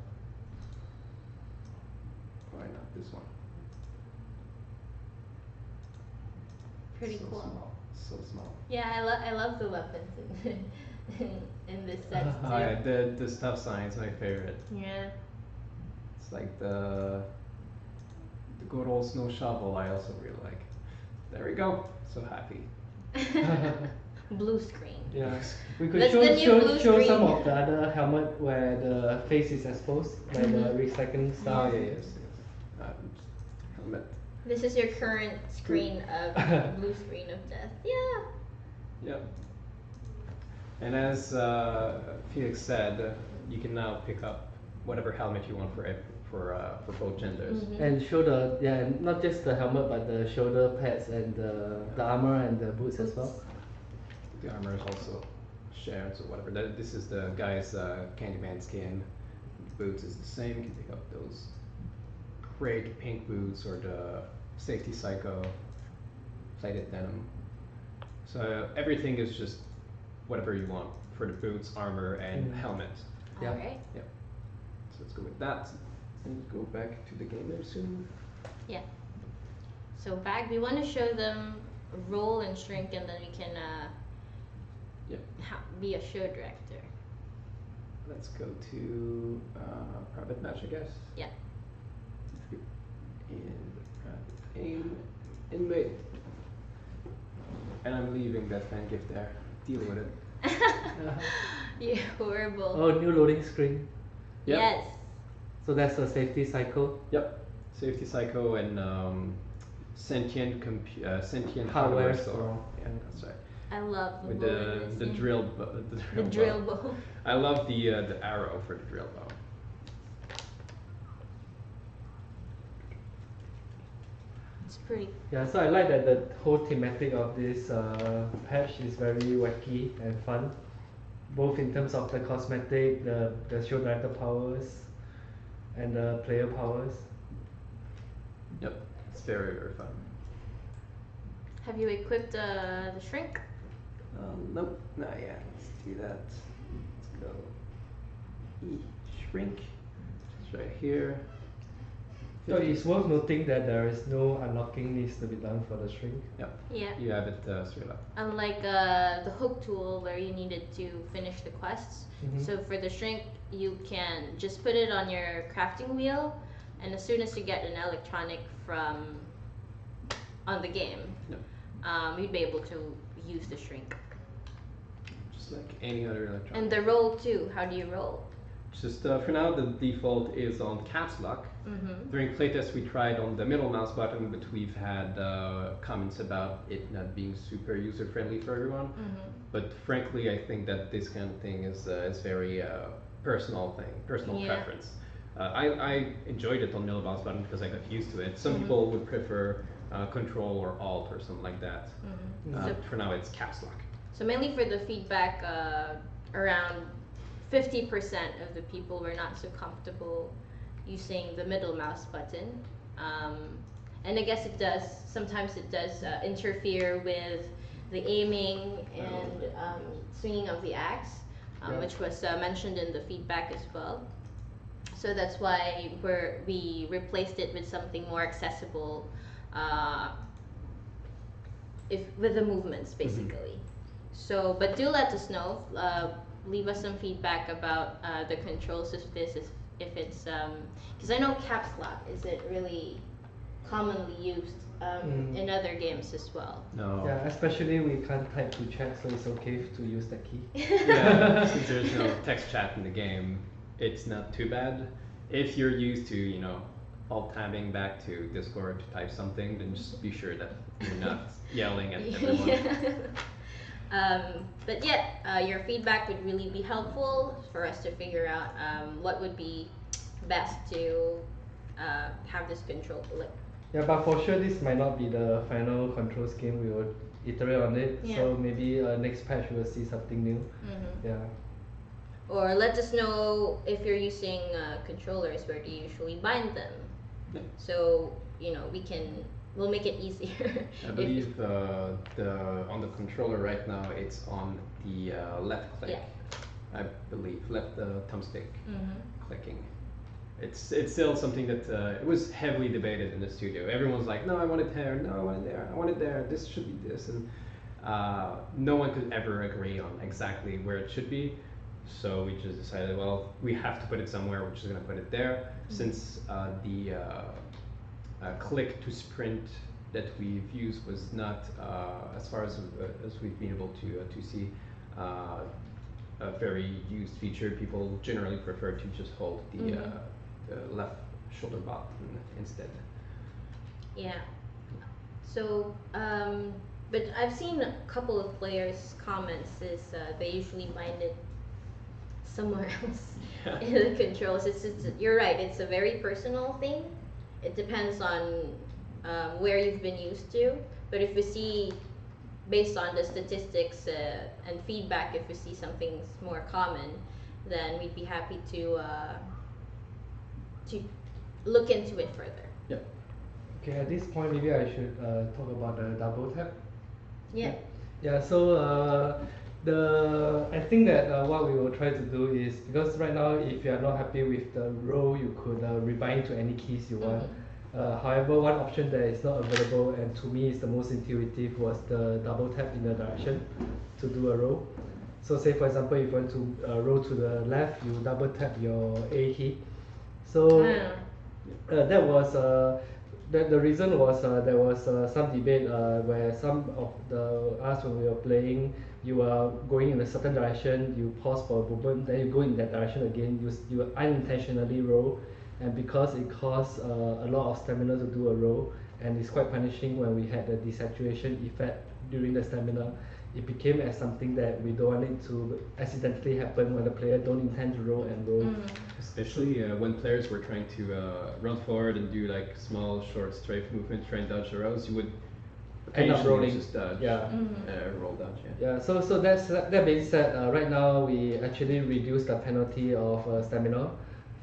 Why not this one? Pretty So cool. Small. So small. Yeah, I love the weapons in this set too. Oh, yeah, the stuff sign's my favorite. Yeah. It's like the good old snow shovel. I also really like. There we go. So happy. Blue screen. Yeah. We could That's the new blue show some screen. of the other helmet where the face is exposed, where the recycling Oh stuff. yeah, yes. Helmet. This is your current screen of blue screen of death. Yeah. Yep. And as Felix said, you can now pick up whatever helmet you want for both genders. Mhm. And show the not just the helmet but the shoulder pads and the armor and the boots as well. The armor is also shared, so whatever. This is the guy's Candyman skin. The boots is the same. You can pick up those great pink boots or the safety psycho plated denim. So everything is just whatever you want for the boots, armor, and helmet. Yeah. Alright. Yep. So let's go with that. And go back to the game very soon. Yeah. So back, we want to show them roll and shrink, and then we can Yep. be a show director. Let's go to private match, I guess. Yeah. And private aim, inmate. And I'm leaving that fan gift there. Deal with it. You're horrible. Oh, new loading screen. Yep. Yes. So that's a safety cycle. Yep. Safety psycho and sentient Hardware hardware store. store. Yeah, that's right. I love the With bow in this the game. drill The drill bow. I love the arrow for the drill bow. It's pretty. Yeah, so I like that the whole thematic of this patch is very wacky and fun, both in terms of the cosmetic, the show director powers, and the player powers. Yep. It's very, very fun. Have you equipped the shrink? Nope, not yet. Let's do that. Let's go. Shrink. It's right here. So it's worth noting that there is no unlocking needs to be done for the shrink. Yep. Yeah. You have it straight up. Unlike the hook tool where you needed to finish the quests. Mhm. So for the shrink, you can just put it on your crafting wheel, and as soon as you get an electronic from on the game, you'd be able to use the shrink. Just like any other electronic. And the roll too. How do you roll? Just for now, the default is on caps lock. During playtest, we tried on the middle mouse button, but we've had comments about it not being super user friendly for everyone. But frankly, I think that this kind of thing is very personal preference. I enjoyed it on middle mouse button because I got used to it. Some people would prefer control or alt or something like that. For now, it's caps lock. So mainly for the feedback, around 50% of the people were not so comfortable using the middle mouse button. And I guess sometimes it does interfere with the aiming and swinging of the axe, which was mentioned in the feedback as well. So that's why we replaced it with something more accessible, with the movements basically. So, but do let us know. Leave us some feedback about the controls if it's because I know caps lock isn't really commonly used in other games as well. No. Yeah, especially we can't type to chat, so it's okay to use the key. Yeah, since there's no text chat in the game, it's not too bad. If you're used to, alt tabbing back to Discord to type something, then just be sure that you're not yelling at everyone. But yeah, your feedback would really be helpful for us to figure out what would be best to have this control. Yeah, but for sure this might not be the final control scheme. We will iterate on it. Yeah. So maybe next patch we'll see something new. Yeah. Or let us know if you're using controllers, where do you usually bind them? Yeah. So we'll make it easier. I believe on the controller right now it's on the left click. Yeah. I believe left thumbstick clicking. It's still something that it was heavily debated in the studio. Everyone's like, no, I want it there. No, I want it there. I want it there. This should be this, and no one could ever agree on exactly where it should be. So we just decided, well, we have to put it somewhere. We're just gonna put it there, since the click to sprint that we've used was not, as far as we've been able to see, a very used feature. People generally prefer to just hold the left shoulder button instead. Yeah. So, but I've seen a couple of players' comments is they usually bind it somewhere else in the controls. You're right. It's a very personal thing. It depends on where you've been used to. But if we see, based on the statistics and feedback, if we see something's more common, then we'd be happy to look into it further. Yeah. Okay, at this point maybe I should talk about the double tap. Yeah. Yeah, so I think that what we will try to do is, because right now if you are not happy with the row, you could rebind to any keys you want. However, one option that is not available, and to me is the most intuitive, was the double tap in the direction to do a row. So say for example, if you want to roll to the left, you double tap your A key. So that was the reason was there was some debate where some of us when we were playing, you are going in a certain direction, you pause for a moment, then you go in that direction again, you unintentionally roll, and because it costs a lot of stamina to do a roll, and it's quite punishing when we had the desaturation effect during the stamina, it became as something that we don't want it to accidentally happen when the player don't intend to roll and roll. Especially when players were trying to run forward and do like small, short, strafe movements, try and dodge the rows, you would End up rolling. just dodge, Yeah. roll dodge. Yeah, so that being said, right now we actually reduce the penalty of stamina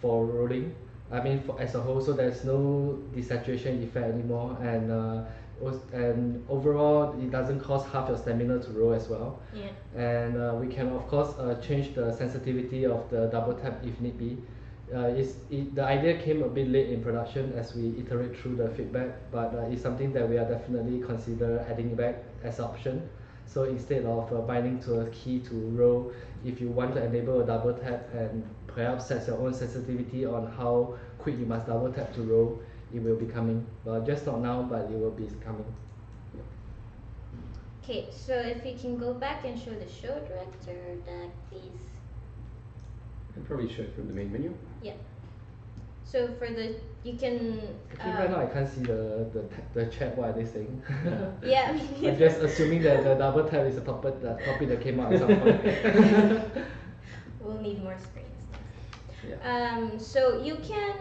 for rolling. I mean, as a whole, so there's no desaturation effect anymore, and overall it doesn't cost half your stamina to roll as well. Yeah. And we can of course change the sensitivity of the double tap if need be. The idea came a bit late in production as we iterate through the feedback, but it's something that we are definitely consider adding back as an option. So instead of binding to a key to roll, if you want to enable a double tap and perhaps set your own sensitivity on how quick you must double tap to roll, it will be coming. Well, just not now, but it will be coming. Okay, so if you can go back and show the show director deck, please. I can probably show it from the main menu. Yeah. So for the you can. Actually, right now I can't see the chat. What are they saying? Yeah. I'm just assuming that the double tap is the topic that came out at some point. We'll need more screens. Yeah. So you can,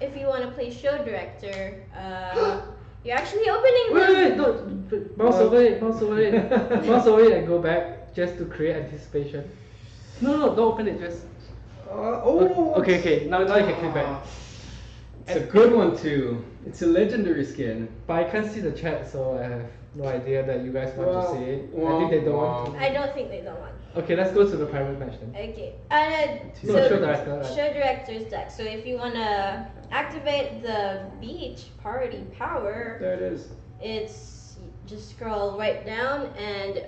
if you want to play show director, you're actually opening Wait, no, mouse over it, mouse over it, mouse over it and go back just to create anticipation. No, don't open it, just. Okay, now you can click back. It's a good one too. It's a legendary skin. But I can't see the chat, so I have no idea that you guys want to see it. I think they don't want to. I don't think they don't want. Okay, let's go to the private match then. Okay. No, So show director, right. show director's deck. So if you wanna activate the beach party power, There it is. it's just scroll right down and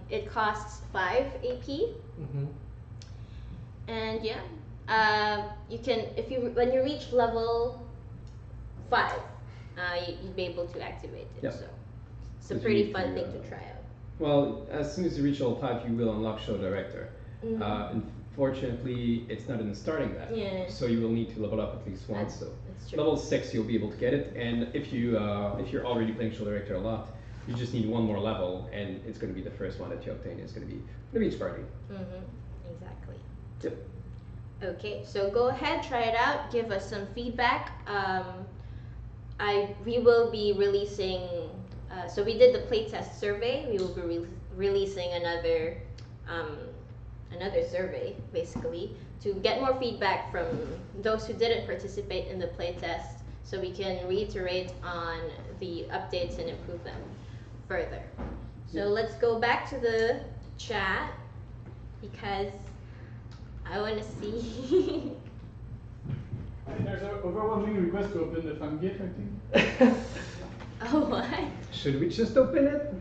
it costs 5 AP. Mm-hmm. And yeah, you can when you reach level 5, you'd be able to activate it. Yep. So it's a Because you pretty need fun to, thing to try out. Well, as soon as you reach level 5, you will unlock Show Director. Mhm. Unfortunately, it's not in the starting deck. Yeah. So you will need to level up at least once. So That's true. level 6, you'll be able to get it. And if you're already playing Show Director a lot, you just need one more level, and it's going to be the first one that you obtain. It's going to be the beach party. Exactly. Yep. Okay, so go ahead, try it out, give us some feedback. We will be releasing. So we did the playtest survey. We will be releasing another survey, basically, to get more feedback from those who didn't participate in the playtest, so we can reiterate on the updates and improve them further. So let's go back to the chat because I want to see. There's an overwhelming request to open the fan gate, I think. Oh, what? Should we just open it?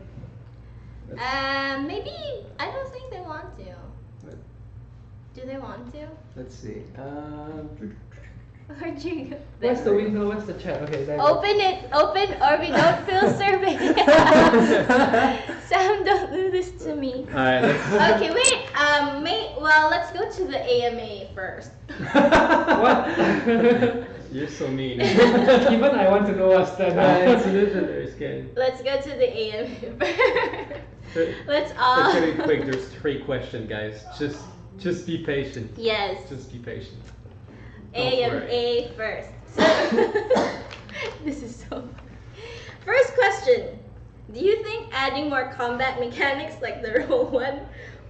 Maybe. I don't think they want to. Do they want to? Let's see. Where'd you go? Where's the window? Where's the chat? Okay, there. Open it. Open, or we don't fill survey. Sam, don't do this to me. Alright, let's. Okay, wait. Well, let's go to the AMA first. What? You're so mean. Even I want to know what's that. It's a legendary skin. Let's go to the AMA first. Let's all. It's gonna be quick. There's 3 questions, guys. Just be patient. Yes. Just be patient. AMA first. So, this is so funny. First question. Do you think adding more combat mechanics like the roll one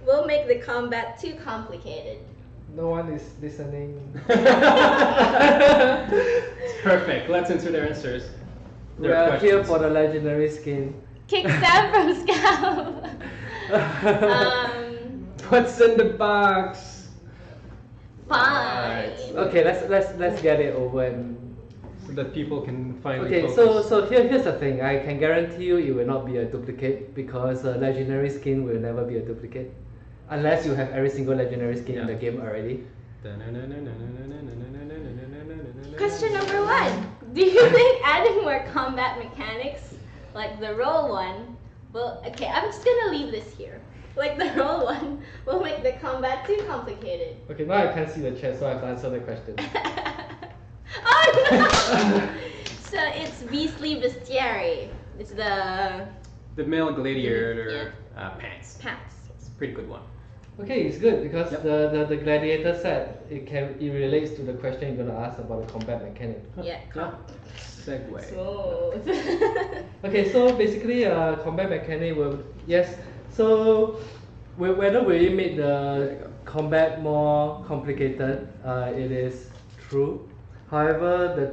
will make the combat too complicated? No one is listening. It's perfect. Let's answer their answers. We Their are here questions. for the legendary skin. Kick Sam from Scout. What's in the box? Fine. Okay, let's get it over and. So that people can finally Okay, focus. so here's the thing. I can guarantee you it will not be a duplicate because a legendary skin will never be a duplicate, unless you have every single legendary skin in the game already. Question number 1. Do you think adding more combat mechanics, like the roll one, will... Okay, I'm just gonna leave this here. Like the roll one will make the combat too complicated. Okay, now I can't see the chat, so I have to answer the question. Oh no! So it's Beastly Bestiary. It's the male gladiator pants. pants. It's a pretty good one. Okay, it's good because Yep. the gladiator set it relates to the question you're gonna ask about the combat mechanic. Yeah. Segway. Smooth. Okay, so basically, combat mechanic will yes. So whether we make the combat more complicated, it is true. However, the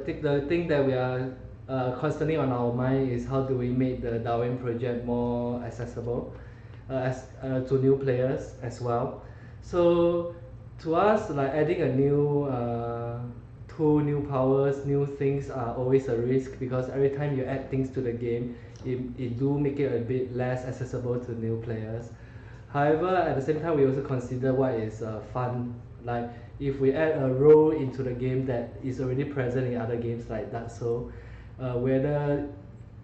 thing that we are constantly on our mind is how do we make the Darwin project more accessible to new players as well. So to us, like adding a new tool, new powers, new things are always a risk because every time you add things to the game, it do make it a bit less accessible to new players. However, at the same time, we also consider what is fun. Like if we add a role into the game that is already present in other games like Dark Souls, whether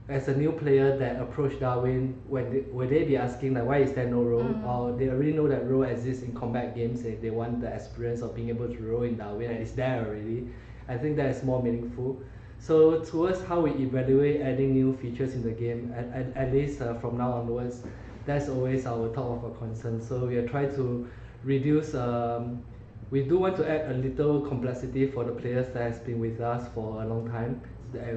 as a new player that approach Darwin, will they be asking like why is there no role, or they already know that role exists in combat games, they want the experience of being able to roll in Darwin and it's there already. I think that is more meaningful. So towards how we evaluate adding new features in the game, at least from now onwards, that's always our top of our concern. So we are trying to reduce. We do want to add a little complexity for the players that has been with us for a long time.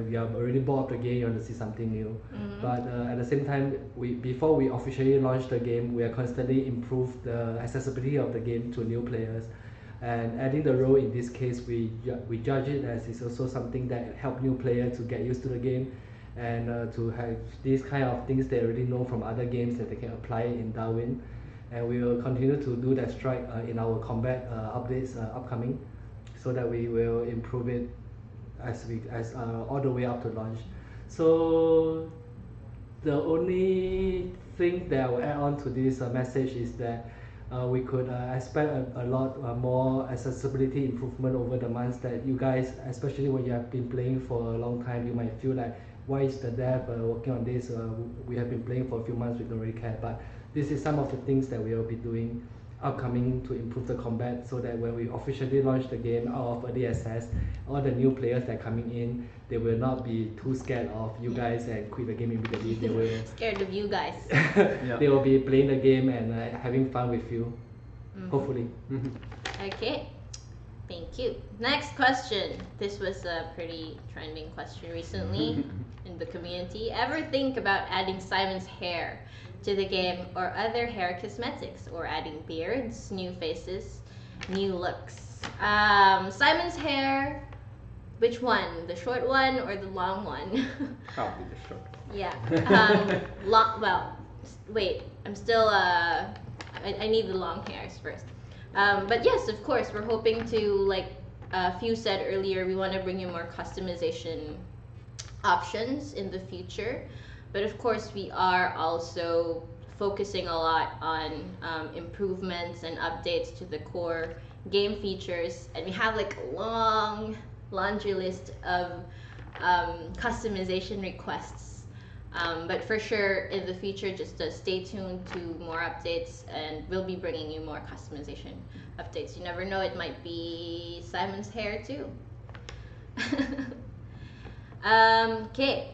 We are already bought the game, you want to see something new. But at the same time, before we officially launch the game, we are constantly improve the accessibility of the game to new players. And adding the role in this case, we judge it as it's also something that help new players to get used to the game, and to have these kind of things they already know from other games that they can apply in Darwin. And we will continue to do that strike in our combat updates upcoming, so that we will improve it as all the way up to launch. So the only thing that I will add on to this message is that we could expect a lot more accessibility improvement over the months, that you guys, especially when you have been playing for a long time, you might feel like, why is the dev working on this? We have been playing for a few months, we don't really care. But this is some of the things that we will be doing upcoming to improve the combat, so that when we officially launch the game out of early access, all the new players that are coming in, they will not be too scared of you guys and quit the game immediately. They will scared of you guys. They will be playing the game and having fun with you, hopefully. Okay, thank you. Next question. This was a pretty trending question recently in the community. Ever think about adding Simon's hair to the game, or other hair cosmetics, or adding beards, new faces, new looks? Simon's hair, which one? The short one or the long one? Probably the short one. Yeah. Well, wait. I'm still. I need the long hairs first. But yes, of course, we're hoping to, like Few said earlier, we want to bring you more customization options in the future. But of course, we are also focusing a lot on improvements and updates to the core game features, and we have like a long laundry list of customization requests. But for sure, in the future, just stay tuned to more updates, and we'll be bringing you more customization updates. You never know, it might be Simon's hair too. Okay.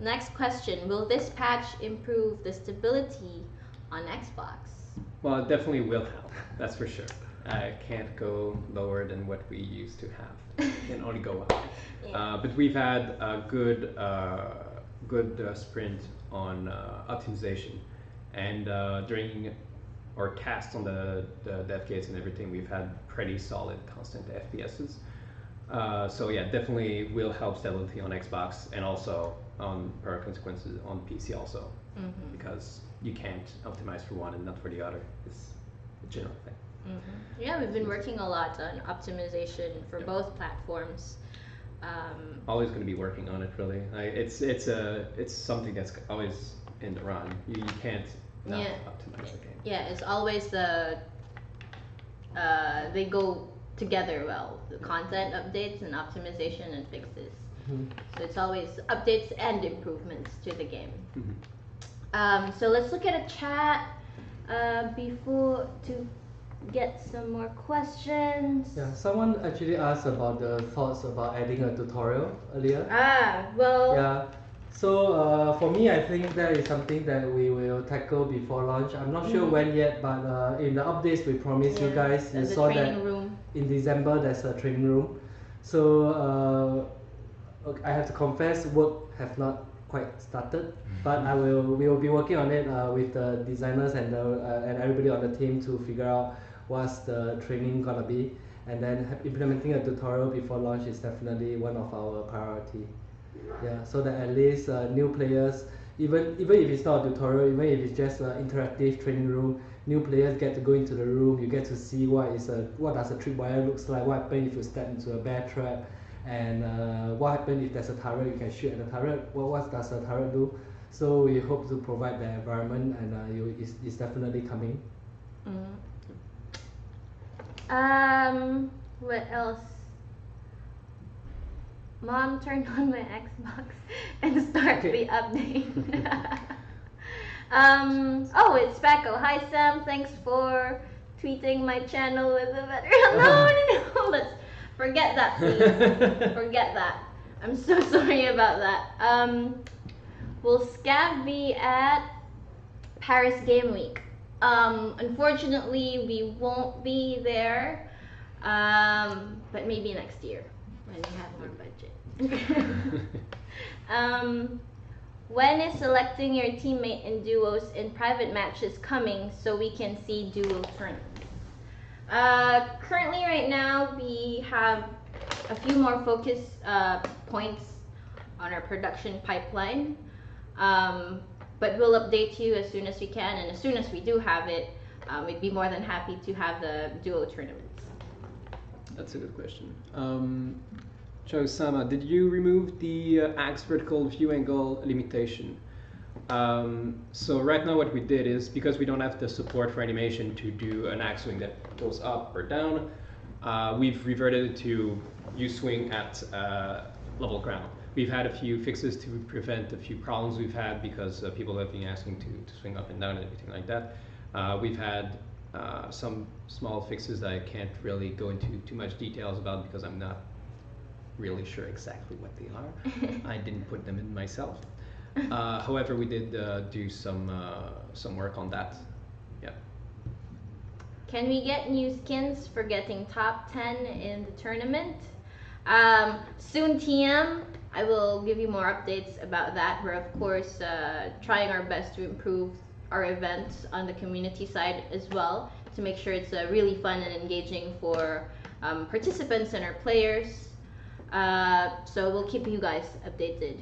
Next question, will this patch improve the stability on Xbox? Well, it definitely will help, that's for sure. I can't go lower than what we used to have. Can only go up. Yeah. But we've had a good sprint on optimization, and during our tests on the dev kits and everything, we've had pretty solid constant FPSs. So yeah, definitely will help stability on Xbox, and also on per consequences on PC also, because you can't optimize for one and not for the other. It's a general thing. Yeah, we've been working a lot on optimization for both platforms. Always going to be working on it, really. It's something that's always in the run. You can't not optimize the game. Yeah, it's always they go together well. The content updates and optimization and fixes. So it's always updates and improvements to the game. So let's look at a chat before to get some more questions. Yeah, someone actually asked about the thoughts about adding a tutorial earlier. Well. Yeah. So for me, I think that is something that we will tackle before launch. I'm not sure when yet, but in the updates we promised you guys, you saw that in December there's a training room. So I have to confess, work have not quite started, but we will be working on it with the designers and everybody on the team to figure out what's the training gonna be, and then implementing a tutorial before launch is definitely one of our priority. Yeah, so that at least new players, even if it's not a tutorial, even if it's just an interactive training room, new players get to go into the room. You get to see what does a tripwire looks like, what happens if you step into a bear trap, and what happens if there's a turret, you can shoot at the turret. What does a turret do? So we hope to provide the environment, and it's definitely coming. What else? Mom, turn on my Xbox and start the update. Oh, it's Paco. Hi, Sam. Thanks for tweeting my channel with a better. No. Let's forget that, please. Forget that. I'm so sorry about that. Will Scav be at Paris Game Week? Unfortunately, we won't be there. But maybe next year when we have more budget. When is selecting your teammate in duos in private matches coming so we can see duo tournaments? Currently, right now, we have a few more focus points on our production pipeline. But we'll update you as soon as we can, and as soon as we do have it, we'd be more than happy to have the duo tournaments. That's a good question. Joe Sama, did you remove the axe vertical view angle limitation? So right now what we did is, because we don't have the support for animation to do an axe swing that goes up or down, we've reverted it to you swing at level ground. We've had a few fixes to prevent a few problems we've had because people have been asking to swing up and down and everything like that. We've had some small fixes that I can't really go into too much details about because I'm not really sure exactly what they are. I didn't put them in myself. However, we did do some work on that. Yeah. Can we get new skins for getting top 10 in the tournament? Soon, TM. I will give you more updates about that. We're of course trying our best to improve our events on the community side as well to make sure it's really fun and engaging for participants and our players. So we'll keep you guys updated.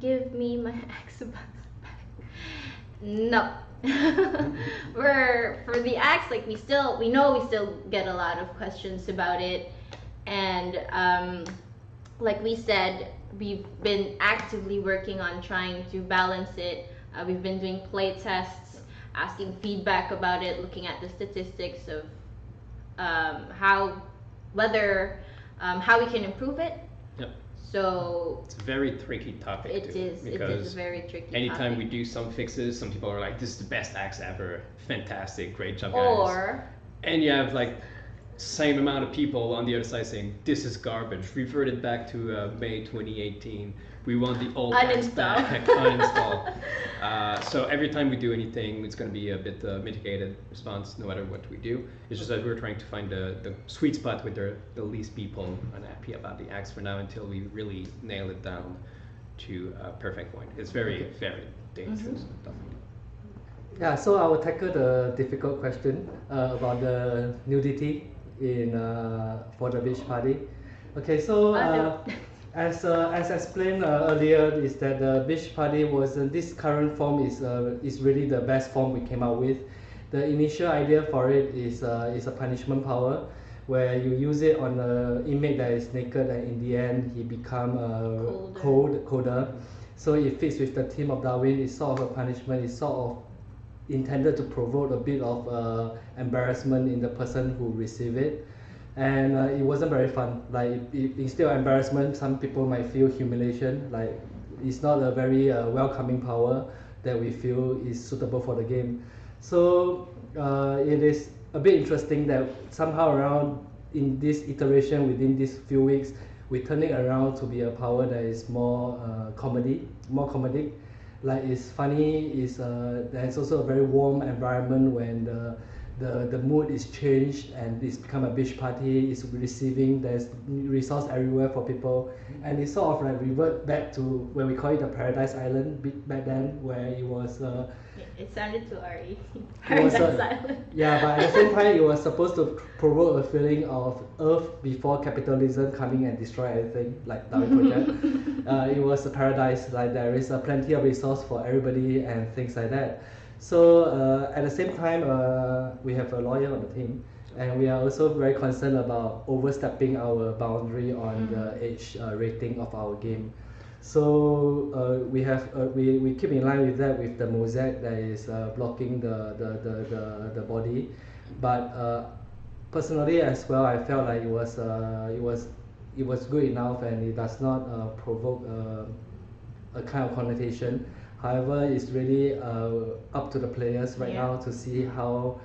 Give me my Xbox back. No. For the axe, like we know we still get a lot of questions about it, and like we said, we've been actively working on trying to balance it. We've been doing play tests, asking feedback about it, looking at the statistics of how we can improve it. Yep. So it's a very tricky topic. It is a very tricky anytime topic. we do some fixes, some people are like, "This is the best axe ever, fantastic, great job, guys." Or and you have like same amount of people on the other side saying, "This is garbage. Revert it back to May 2018. We want the old axe back." Uninstall. So every time we do anything, it's going to be a bit mitigated response, no matter what we do. It's just that we're trying to find the sweet spot with the least people unhappy about the axe for now until we really nail it down to a perfect point. It's very, very dangerous stuff. Yeah, so I will tackle the difficult question about the nudity in for the beach party. Okay, so as explained earlier, is that the beach party was this current form is really the best form we came out with. The initial idea for it is a punishment power, where you use it on an inmate that is naked, and in the end he become colder. So it fits with the theme of Darwin. It's sort of a punishment. It's sort of intended to provoke a bit of embarrassment in the person who receive it, and it wasn't very fun. Like instead of embarrassment, some people might feel humiliation. Like it's not a very welcoming power that we feel is suitable for the game. So it is a bit interesting that somehow around in this iteration within these few weeks, we turn it around to be a power that is more comedic. Like it's funny, there's also a very warm environment when the mood is changed and it's become a beach party, it's receiving, there's resource everywhere for people, and it sort of like revert back to when we call it the Paradise Island back then, where it was it sounded too RE. Paradise Island. Yeah, but at the same time it was supposed to provoke a feeling of Earth before capitalism coming and destroy everything, like Darwin Project. It was a paradise, like there is plenty of resource for everybody and things like that. So at the same time, we have a lawyer on the team, and we are also very concerned about overstepping our boundary on the age rating of our game. So we keep in line with that with the mosaic that is blocking the body, but personally as well, I felt like it was it was good enough and it does not provoke a kind of connotation. However, it's really up to the players right now to see how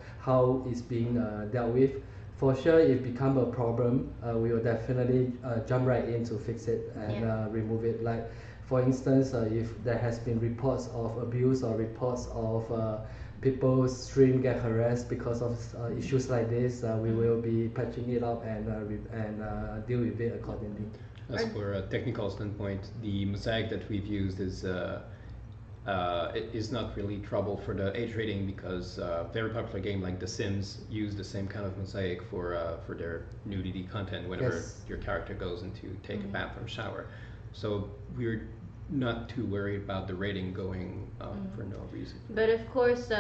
it's being dealt with. For sure, if it become a problem, we will definitely jump right in to fix it and remove it. Like, for instance, if there has been reports of abuse or reports of people's stream get harassed because of issues like this, we will be patching it up and deal with it accordingly. As for a technical standpoint, the mosaic that we've used is it is not really trouble for the age rating, because very popular game like The Sims use the same kind of mosaic for their nudity content whenever your character goes into take a bath or shower. So we're not too worried about the rating going for no reason. But of course,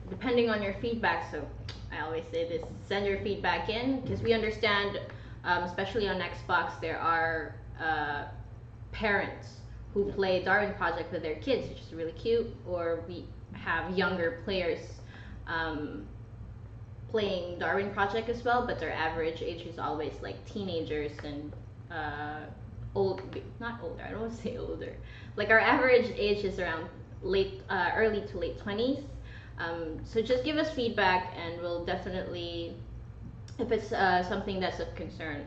depending on your feedback, so I always say this, send your feedback in, because we understand, especially on Xbox, there are parents who play Darwin Project with their kids, which is really cute, or we have younger players playing Darwin Project as well, but their average age is always like teenagers and not older, I don't want to say older. Like our average age is around early to late 20s. So just give us feedback and we'll definitely, if it's something that's of concern,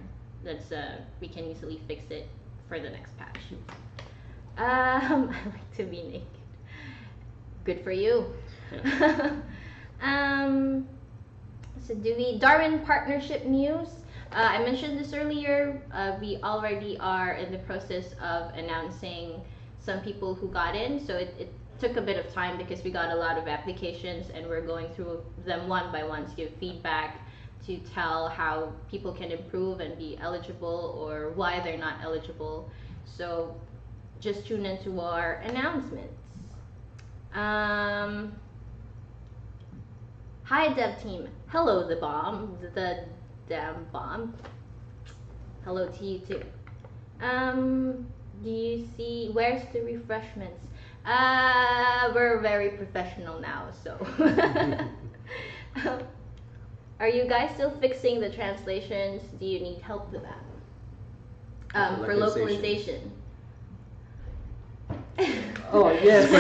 we can easily fix it for the next patch. I like to be naked. Good for you. So Darwin partnership news. I mentioned this earlier. We already are in the process of announcing some people who got in. So it took a bit of time because we got a lot of applications and we're going through them one by one to give feedback, to tell how people can improve and be eligible or why they're not eligible. So just tune into our announcements. Hi dev team. Hello the damn bomb. Hello to you too. Do you see, where's the refreshments? We're very professional now, so. Are you guys still fixing the translations? Do you need help with that? For localization. Oh yes.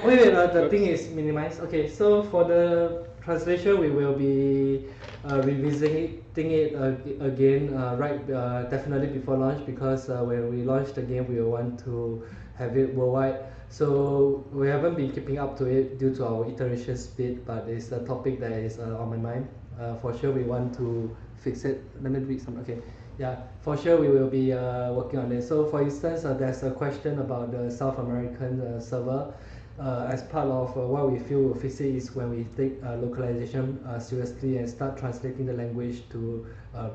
Wait. The thing is minimized. Okay, so for the translation, we will be revisiting it again, definitely before launch, because when we launch the game, we want to have it worldwide. So we haven't been keeping up to it due to our iteration speed, but it's a topic that is on my mind. For sure, we want to fix it. Let me read some. Okay. Yeah, for sure we will be working on it. So for instance, there's a question about the South American server. As part of what we feel will fix it is when we take localization seriously and start translating the language to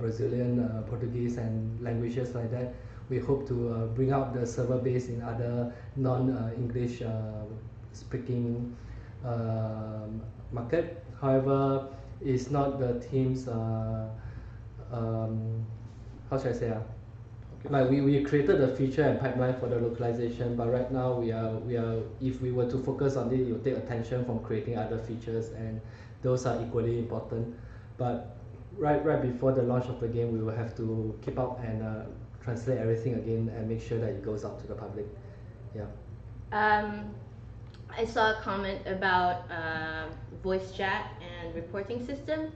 Brazilian, Portuguese and languages like that. We hope to bring out the server base in other non-English speaking market. However, it's not the team's how should I say? Like we created a feature and pipeline for the localization, but right now we are if we were to focus on it, it will take attention from creating other features, and those are equally important. But right before the launch of the game, we will have to keep up and translate everything again and make sure that it goes out to the public. Yeah. I saw a comment about voice chat and reporting system.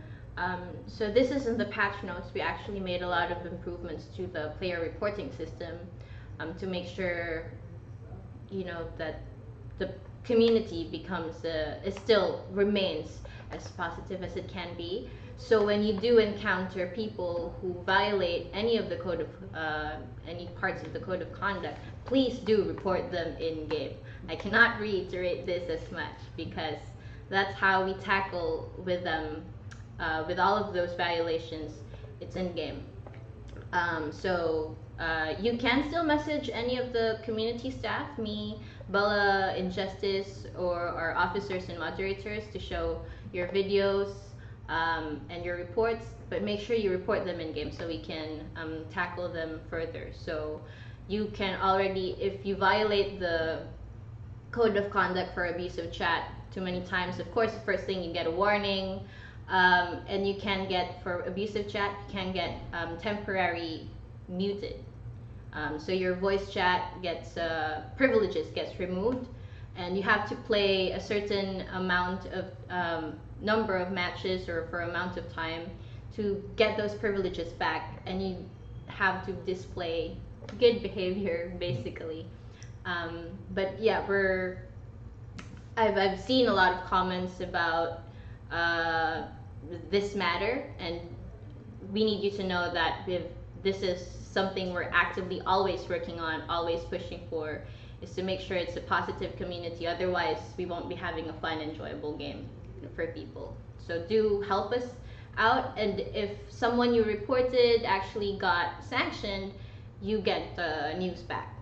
So this is in the patch notes. We actually made a lot of improvements to the player reporting system to make sure, that the community still remains as positive as it can be. So when you do encounter people who violate any of the any parts of the code of conduct, please do report them in game. I cannot reiterate this as much because that's how we tackle with them. With all of those violations, it's in game. So you can still message any of the community staff, me, Bella, Injustice, or our officers and moderators to show your videos and your reports, but make sure you report them in game so we can tackle them further. So you can already, if you violate the code of conduct for abusive chat too many times, of course the first thing you get a warning. And you can get, for abusive chat, you can get temporary muted. So your voice chat gets privileges gets removed, and you have to play a certain amount of number of matches or for amount of time to get those privileges back, and you have to display good behavior basically. But yeah, I've seen a lot of comments about this matter, and we need you to know that if this is something we're actively always working on, always pushing for, is to make sure it's a positive community. Otherwise, we won't be having a fun, enjoyable game for people. So do help us out, and if someone you reported actually got sanctioned, you get the news back.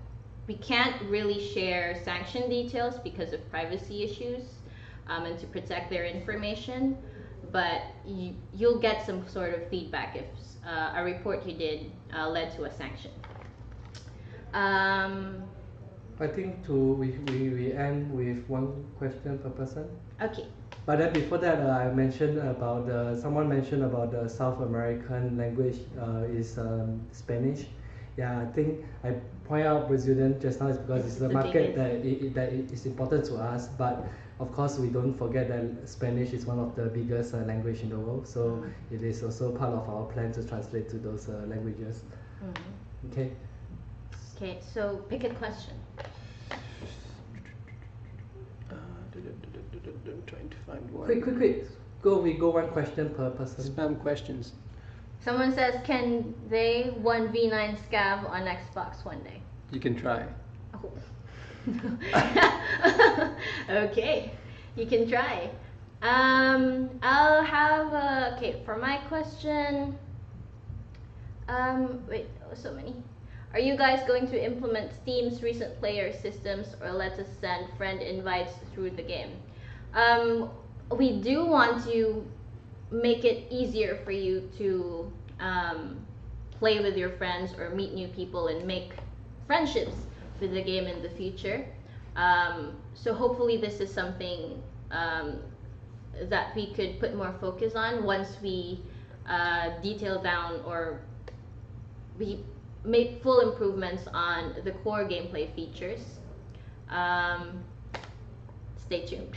We can't really share sanction details because of privacy issues and to protect their information, but you'll get some sort of feedback if a report you did led to a sanction. I think we end with one question per person. Okay. But then before that, I mentioned about someone mentioned about the South American language is Spanish. Yeah, I think I point out Brazilian just now is because it's the market that is important to us. But of course, we don't forget that Spanish is one of the biggest language in the world. So it is also part of our plan to translate to those languages. Mm-hmm. Okay. Okay, so pick a question. I'm trying to find one. Quick. We go one question per person. Spam questions. Someone says, can they 1v9 scav on Xbox one day? You can try. Oh. Okay, you can try. I'll have okay, for my question. Wait, so many. Are you guys going to implement Steam's recent player systems, or let us send friend invites through the game? We do want to make it easier for you to play with your friends or meet new people and make friendships with the game in the future. So hopefully this is something that we could put more focus on once we detail down or we make full improvements on the core gameplay features. Stay tuned.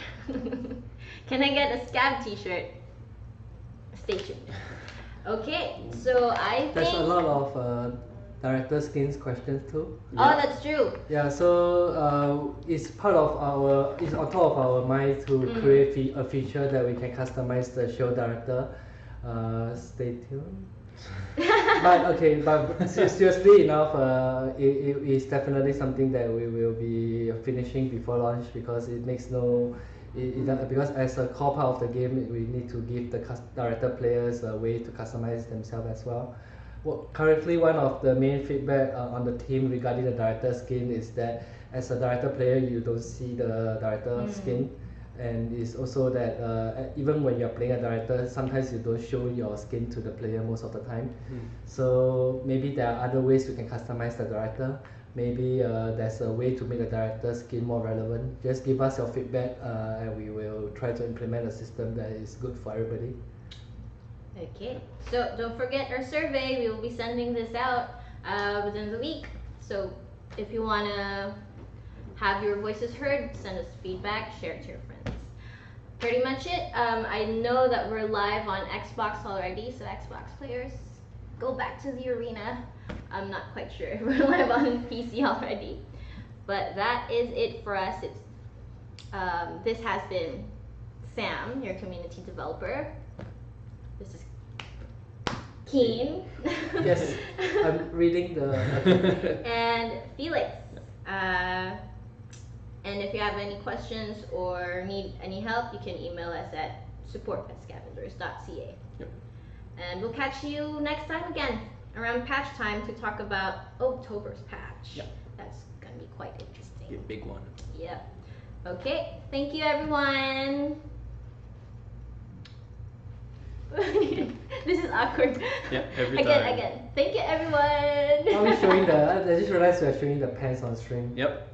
Can I get a Scab t-shirt? Stay tuned. Okay, so I think there's a lot of director skins questions too. Oh, that's true. Yeah, so it's part of it's on top of our mind to create a feature that we can customize the show director. Stay tuned. but seriously enough, it is definitely something that we will be finishing before launch, because it makes because as a core part of the game, we need to give the director players a way to customize themselves as well. Currently, one of the main feedback on the team regarding the director skin is that as a director player, you don't see the director skin. And it's also that even when you're playing a director, sometimes you don't show your skin to the player most of the time. So maybe there are other ways you can customize the director. Maybe there's a way to make the director skin more relevant. Just give us your feedback and we will try to implement a system that is good for everybody. Okay, so don't forget our survey. We will be sending this out within the week. So if you want to have your voices heard, send us feedback, share it to your friends. Pretty much it. I know that we're live on Xbox already, so Xbox players, go back to the arena. I'm not quite sure if we're live on PC already, but that is it for us. This has been Sam, your community developer. This is Keen. Yes, I'm reading the. And Felix. And if you have any questions or need any help, you can email us at support@scavengers.ca. Yep. And we'll catch you next time again, around patch time, to talk about October's patch. Yep. That's going to be quite interesting. Be a big one. Yep. Okay, thank you everyone. This is awkward. Yeah, every time. Again. Thank you everyone. Are we showing I just realized we're showing the pants on stream. Yep.